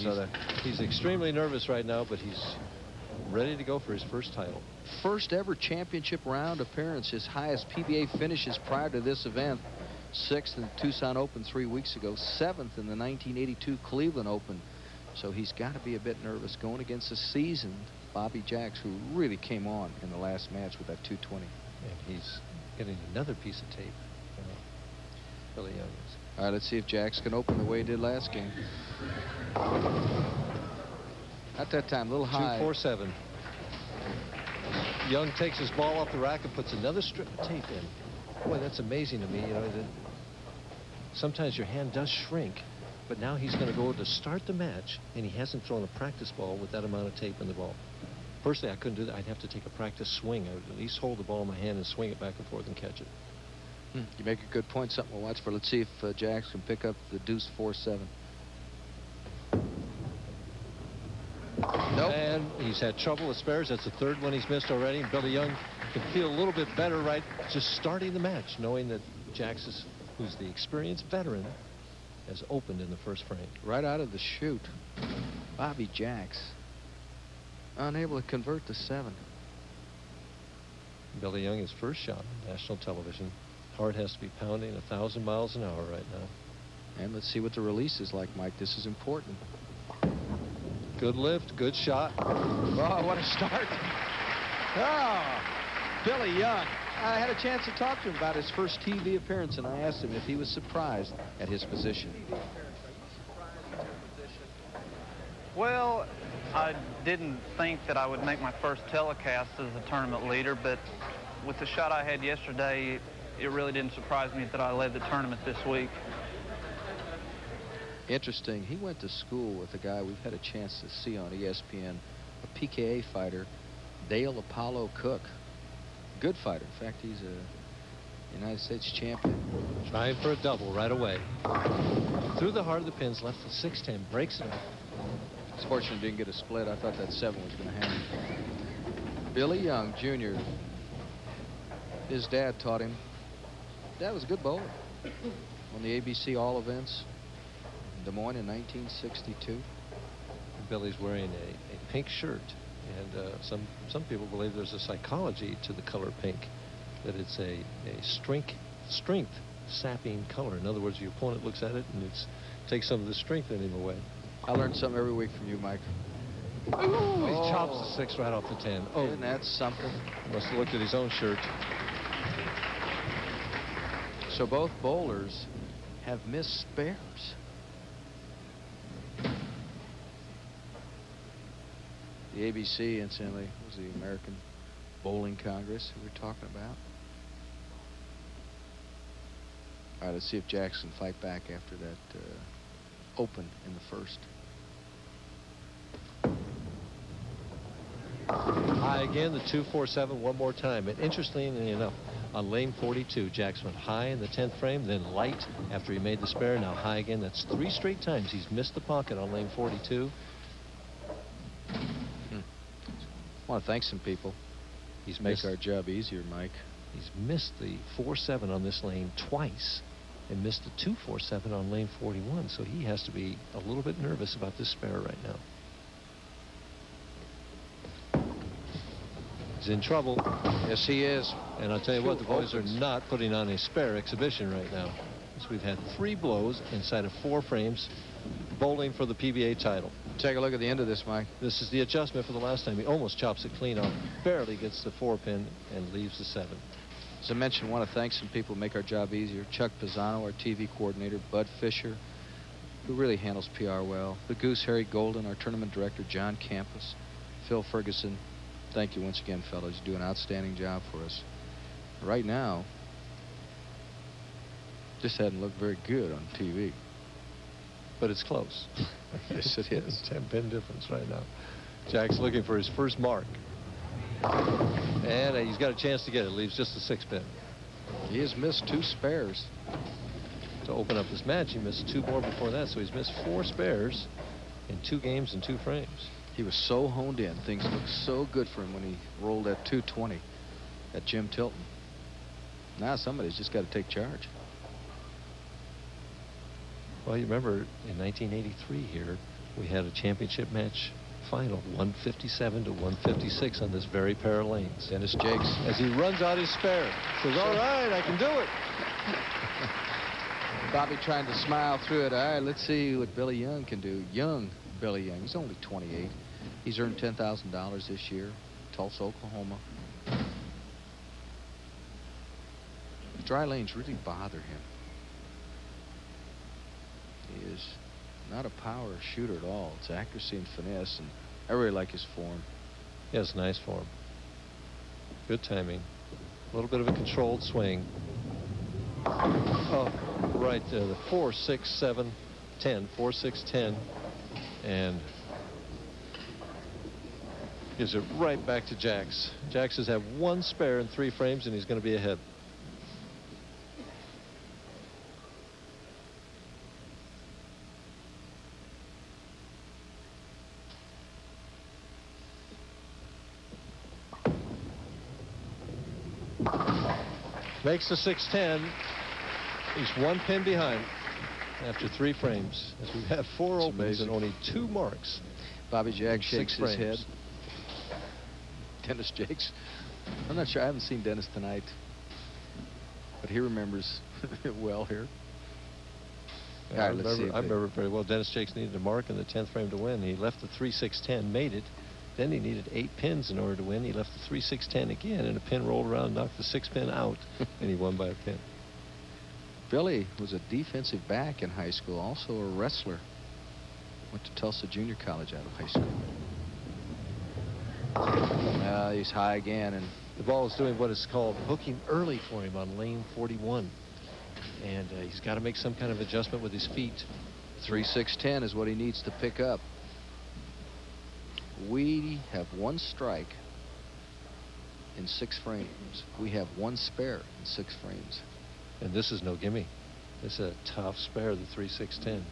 He's extremely nervous right now, but he's ready to go for his first title.
First ever championship round appearance. His highest PBA finishes prior to this event. 6th in the Tucson Open 3 weeks ago. 7th in the 1982 Cleveland Open. So he's got to be a bit nervous going against a seasoned Bobby Jacks, who really came on in the last match with that 220.
And he's getting another piece of tape. Billy Young is.
All right, let's see if Jacks can open the way he did last game. At that time, a little high.
2-4-7. Young takes his ball off the rack and puts another strip of tape in. Boy, that's amazing to me. You know, that sometimes your hand does shrink, but now he's going to go to start the match, and he hasn't thrown a practice ball with that amount of tape in the ball. Personally, I couldn't do that. I'd have to take a practice swing. I would at least hold the ball in my hand and swing it back and forth and catch it.
You make a good point. Something we'll watch for. Let's see if Jacks can pick up the deuce 4-7. Nope.
And he's had trouble with spares. That's the third one he's missed already. And Billy Young can feel a little bit better right just starting the match, knowing that Jacks, who's the experienced veteran, has opened in the first frame.
Right out of the chute, Bobby Jacks unable to convert the 7.
Billy Young, his first shot on national television. Heart has to be pounding 1,000 miles an hour right now.
And let's see what the release is like, Mike. This is important.
Good lift, good shot.
Oh, what a start. Oh, Billy Young. I had a chance to talk to him about his first TV appearance, and I asked him if he was surprised at his position.
Well, I didn't think that I would make my first telecast as a tournament leader, but with the shot I had yesterday, it really didn't surprise me that I led the tournament this week.
Interesting. He went to school with a guy we've had a chance to see on ESPN, a PKA fighter, Dale Apollo Cook. Good fighter. In fact, he's a United States champion.
Trying for a double right away. Through the heart of the pins, left the 6-10, breaks it up.
It's fortunate he didn't get a split. I thought that 7 was going to happen. Billy Young, Jr. His dad taught him. Dad was a good bowler. On the ABC All Events in Des Moines in 1962.
Billy's wearing a pink shirt, and some people believe there's a psychology to the color pink, that it's a strength sapping color. In other words, your opponent looks at it and it takes some of the strength in him away.
I learn something every week from you, Mike.
Ooh, he chops the 6 right off the 10. Oh,
and that's something.
Must have looked at his own shirt.
So both bowlers have missed spares. The ABC, incidentally, was the American Bowling Congress we were talking about. All right, let's see if Jacks can fight back after that open in the first.
High again, the 2-4-7 one more time. And interestingly enough, on lane 42, Jacks went high in the 10th frame, then light after he made the spare. Now high again. That's 3 straight times he's missed the pocket on lane 42.
I want to thank some people.
He's
make our job easier, Mike.
He's missed the 4-7 on this lane twice and missed the 2-4-7 on lane 41. So he has to be a little bit nervous about this spare right now. He's in trouble.
Yes, he is.
And I'll tell you what, the boys are not putting on a spare exhibition right now. So we've had 3 blows inside of 4 frames, bowling for the PBA title.
Take a look at the end of this, Mike.
This is the adjustment for the last time. He almost chops it clean off, barely gets the 4-pin and leaves the 7.
As I mentioned, I want to thank some people who make our job easier. Chuck Pisano, our TV coordinator, Bud Fisher, who really handles PR well. The Goose, Harry Golden, our tournament director, John Campus, Phil Ferguson. Thank you once again, fellas. You do an outstanding job for us. Right now, this hadn't looked very good on TV.
But it's close.
Yes, it is.
10-pin difference right now. Jack's looking for his first mark. And he's got a chance to get it. Leaves just a 6-pin.
He has missed 2 spares.
To open up this match, he missed 2 more before that, so he's missed 4 spares in 2 games and 2 frames.
He was so honed in. Things looked so good for him when he rolled at 220 at Jim Tilton. Now somebody's just got to take charge.
Well, you remember in 1983 here, we had a championship match final, 157 to 156 on this very pair of lanes.
Dennis Jakes,
as he runs out his spare, says, all right, I can do it.
Bobby trying to smile through it. All right, let's see what Billy Young can do. Young Billy Young, he's only 28. He's earned $10,000 this year, Tulsa, Oklahoma. The dry lanes really bother him. He is not a power shooter at all. It's accuracy and finesse, and I really like his form.
He has nice form. Good timing. A little bit of a controlled swing. Oh, right there, the 4, 6, 7, 10, 4, 6, 10, and gives it right back to Jax. Jax has had 1 spare in 3 frames, and he's going to be ahead. Makes the 6-10. He's 1 pin behind after 3 frames. As we have 4 opens and only 2 marks.
Bobby Jack shakes his head.
frames.
Dennis Jakes. I'm not sure. I haven't seen Dennis tonight, but he remembers it well here.
Yeah, I remember very well. Dennis Jakes needed a mark in the 10th frame to win. He left the 3-6-10, made it. Then he needed 8 pins in order to win. He left the 3-6-10 again, and a pin rolled around and knocked the 6-pin out, and he won by a pin.
Billy was a defensive back in high school, also a wrestler. Went to Tulsa Junior College out of high school. He's high again, and
the ball is doing what is called hooking early for him on lane 41. And he's got to make some kind of adjustment with his feet.
3-6-10 is what he needs to pick up. We have 1 strike in 6 frames. We have 1 spare in 6 frames.
And this is no gimme. This is a tough spare, the 3-6-10.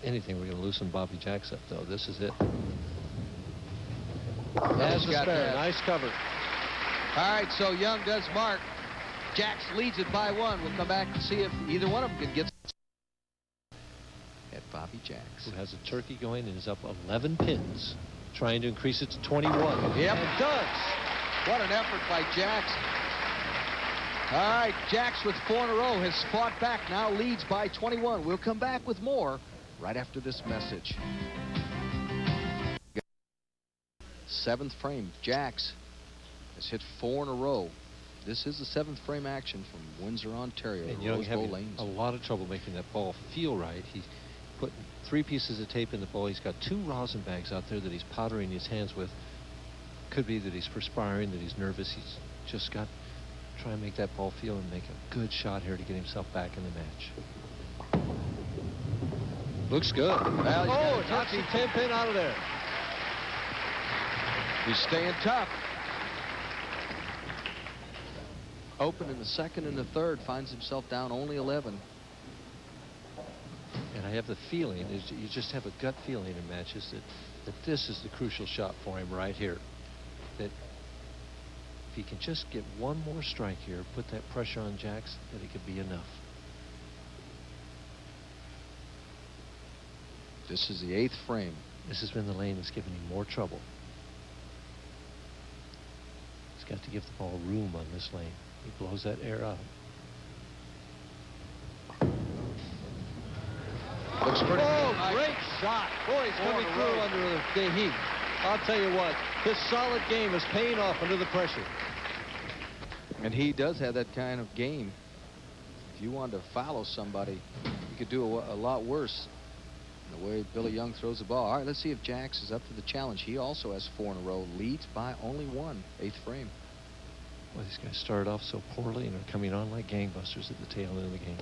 Anything, we're going to loosen Bobby Jax up, though. This is it. That's the spare. Nice cover.
All right, so Young does mark. Jax leads it by 1. We'll come back and see if either one of them can get at Bobby Jax,
who has a turkey going and is up 11 pins, trying to increase it to 21.
Yep,
and does.
What an effort by Jax. All right, Jax with 4 in a row has fought back, now leads by 21. We'll come back with more right after this message. 7th frame, Jax has hit 4 in a row. This is the 7th frame action from Windsor, Ontario.
And Young having a lot of trouble making that ball feel right. He put 3 pieces of tape in the ball. He's got 2 rosin bags out there that he's powdering his hands with. Could be that he's perspiring, that he's nervous. He's just got to try and make that ball feel and make a good shot here to get himself back in the match. Looks good.
Well,
it's knocks the 10 pin out of there.
He's staying tough. Open in the 2nd and the 3rd, finds himself down only 11.
And I have the feeling, is you just have a gut feeling in matches that this is the crucial shot for him right here. That if he can just get 1 more strike here, put that pressure on Jax, that it could be enough.
This is the 8th frame.
This has been the lane that's given him more trouble. He's got to give the ball room on this lane. He blows that air out.
Looks pretty good.
Great shot. Boy, he's coming through under the heat. I'll tell you what, his solid game is paying off under the pressure.
And he does have that kind of game. If you wanted to follow somebody, you could do a lot worse. The way Billy Young throws the ball. All right, let's see if Jax is up to the challenge. He also has 4 in a row, leads by only 1, 8th frame.
Well, these guys started off so poorly and are coming on like gangbusters at the tail end of the game.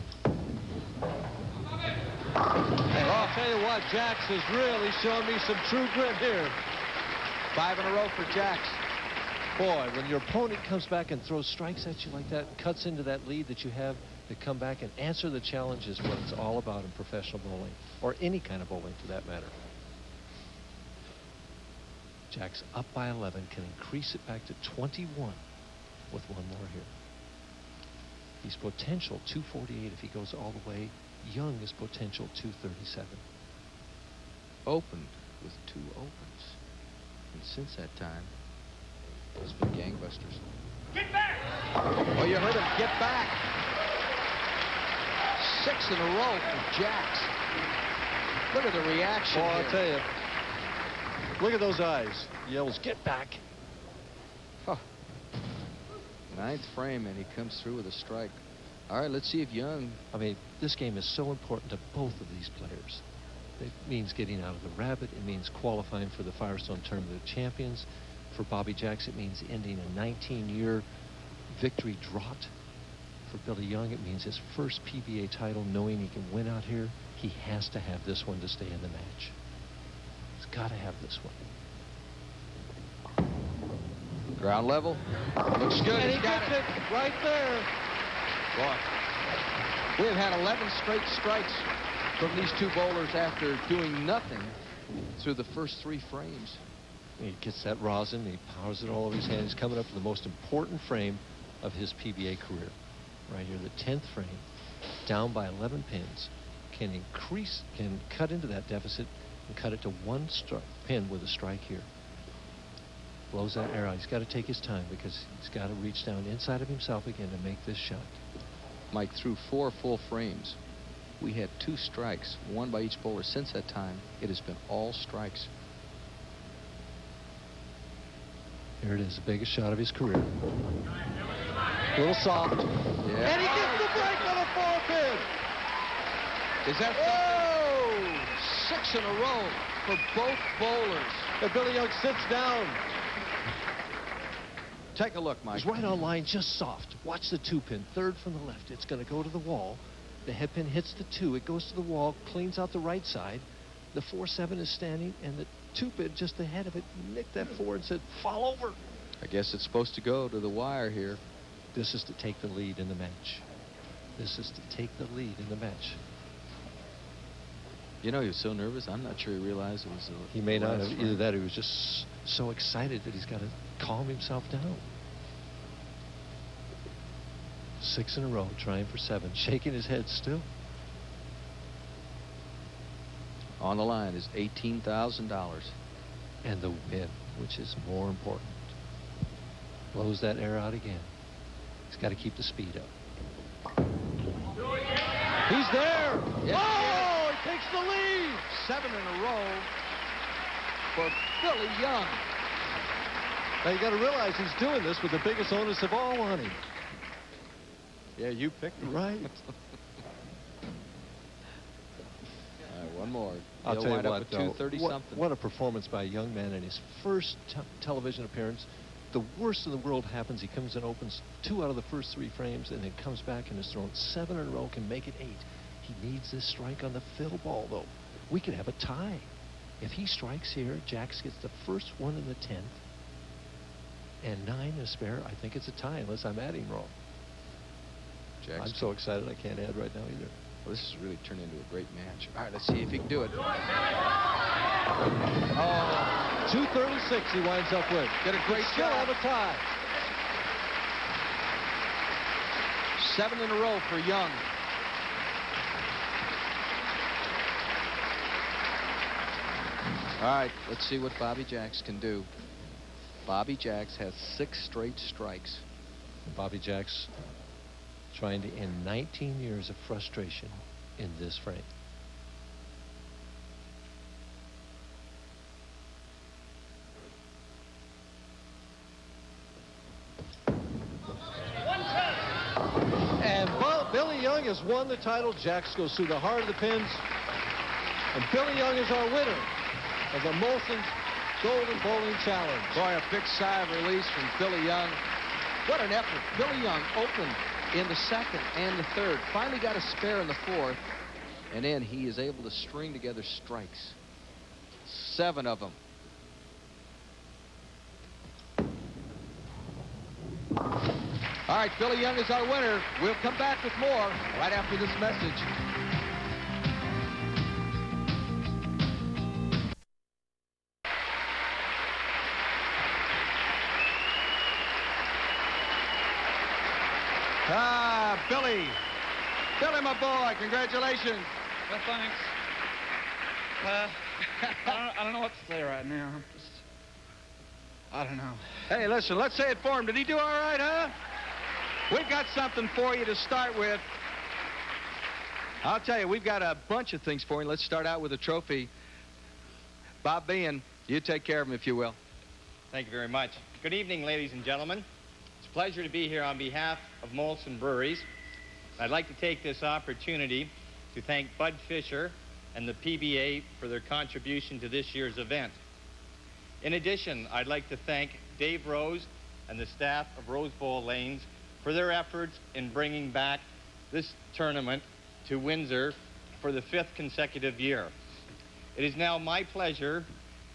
Tell you what, Jax has really shown me some true grit here.
5 in a row for Jax.
Boy, when your opponent comes back and throws strikes at you like that, cuts into that lead that you have, to come back and answer the challenge is what it's all about in professional bowling, or any kind of bowling for that matter. Jax up by 11, can increase it back to 21 with one more here. He's potential 248 if he goes all the way. Young is potential 237.
Opened with 2 opens. And since that time, it's been gangbusters.
Get back!
Oh, you heard him. Get back. 6 in a row for Jax. Look at the reaction.
Oh, I'll
here.
tell you. Look at those eyes. He yells, get back.
Huh. 9th frame, and he comes through with a strike. All right, let's see if Young...
I mean, this game is so important to both of these players. It means getting out of the rabbit. It means qualifying for the Firestone Tournament of Champions. For Bobby Jax, it means ending a 19-year victory drought. For Billy Young, it means his first PBA title, knowing he can win out here. He has to have this one to stay in the match. He's got to have this one.
Ground level. Looks good.
And he
He's got
gets it right there.
Boy, we have had 11 straight strikes from these 2 bowlers after doing nothing through the first 3 frames.
He gets that rosin. He powers it all over his hand. He's coming up to the most important frame of his PBA career. Right here, the 10th frame, down by 11 pins, can cut into that deficit and cut it to 1 pin with a strike here. Blows that air out. He's got to take his time because he's got to reach down inside of himself again to make this shot.
Mike, through 4 full frames, we had 2 strikes, 1 by each bowler. Since that time, it has been all strikes.
Here it is, the biggest shot of his career. A little soft.
Yeah.
And he gets the break on a 4-pin.
Is that... Oh! 6 in a row for both bowlers.
And Billy Young sits down.
Take a look, Mike.
He's right on line, just soft. Watch the 2-pin, 3rd from the left. It's going to go to the wall. The head pin hits the 2. It goes to the wall, cleans out the right side. The 4-7 is standing, and the 2-pin just ahead of it nicked that 4 and said, fall over.
I guess it's supposed to go to the wire here.
This is to take the lead in the match. This is to take the lead in the match.
You know, he was so nervous. I'm not sure he realized it was
He may not have.
frame.
Either that or he was just so excited that he's got to calm himself down. 6 in a row, trying for 7, shaking his head still.
On the line is $18,000.
And the win, which is more important. Blows that air out again. He's got to keep the speed up. He's there.
Yes,
Oh, he takes the lead.
7 in a row for Billy Young.
Now you got to realize he's doing this with the biggest onus of all on him.
Yeah, you picked him.
Right.
All right, one more.
I'll
He'll
tell you
wind up
what,
with
though,
230-something.
what a performance by a young man in his first television appearance. The worst in the world happens. He comes and opens 2 out of the first 3 frames, and then comes back and has thrown 7 in a row, can make it 8. He needs this strike on the fill ball, though. We could have a tie. If he strikes here, Jax gets the first one in the 10th, and 9 is spare. I think it's a tie, unless I'm adding wrong.
Jax.
I'm so excited I can't add right now either.
Well, this has really turned into a great match. All right, let's see if he can do it.
Oh, 236 he winds up with.
Did a great
Still
job.
have a tie.
7 in a row for Young. All right, let's see what Bobby Jax can do. Bobby Jax has 6 straight strikes.
Bobby Jax trying to end 19 years of frustration in this frame. And Billy Young has won the title. Jax goes through the heart of the pins. And Billy Young is our winner of the Molson Golden Bowling Challenge.
Boy, a big sigh of release from Billy Young. What an effort. Billy Young opened in the 2nd and the 3rd. Finally got a spare in the 4th. And then he is able to string together strikes. 7 of them. All right, Billy Young is our winner. We'll come back with more right after this message. Billy. Billy, my boy, congratulations.
Well, thanks. I don't know what to say right now. I don't know.
Hey, listen, let's say it for him. Did he do all right, huh? We've got something for you to start with. I'll tell you, we've got a bunch of things for you. Let's start out with a trophy. Bob Behan, you take care of him, if you will.
Thank you very much. Good evening, ladies and gentlemen. It's a pleasure to be here on behalf of Molson Breweries. I'd like to take this opportunity to thank Bud Fisher and the PBA for their contribution to this year's event. In addition, I'd like to thank Dave Rose and the staff of Rose Bowl Lanes for their efforts in bringing back this tournament to Windsor for the 5th consecutive year. It is now my pleasure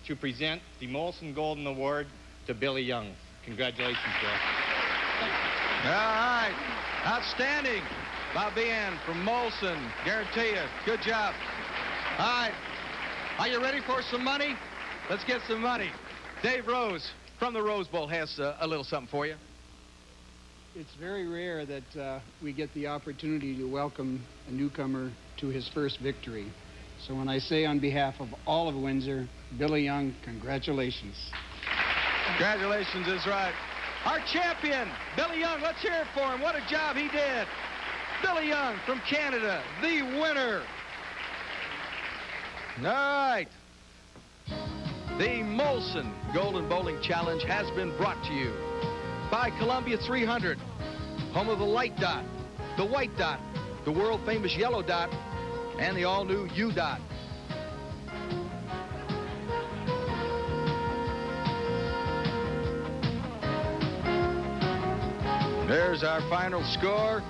to present the Molson Golden Award to Billy Young. Congratulations, Bill.
All right. Outstanding. Bob Behan from Molson. Guarantee you. Good job. All right. Are you ready for some money? Let's get some money. Dave Rose from the Rose Bowl has a little something for you.
It's very rare that we get the opportunity to welcome a newcomer to his first victory. So when I say on behalf of all of Windsor, Billy Young, congratulations.
Congratulations is right. Our champion, Billy Young. Let's hear it for him. What a job he did. Billy Young from Canada, the winner. All right. The Molson Golden Bowling Challenge has been brought to you by Columbia 300, home of the light dot, the white dot, the world-famous yellow dot, and the all-new U dot. There's our final score.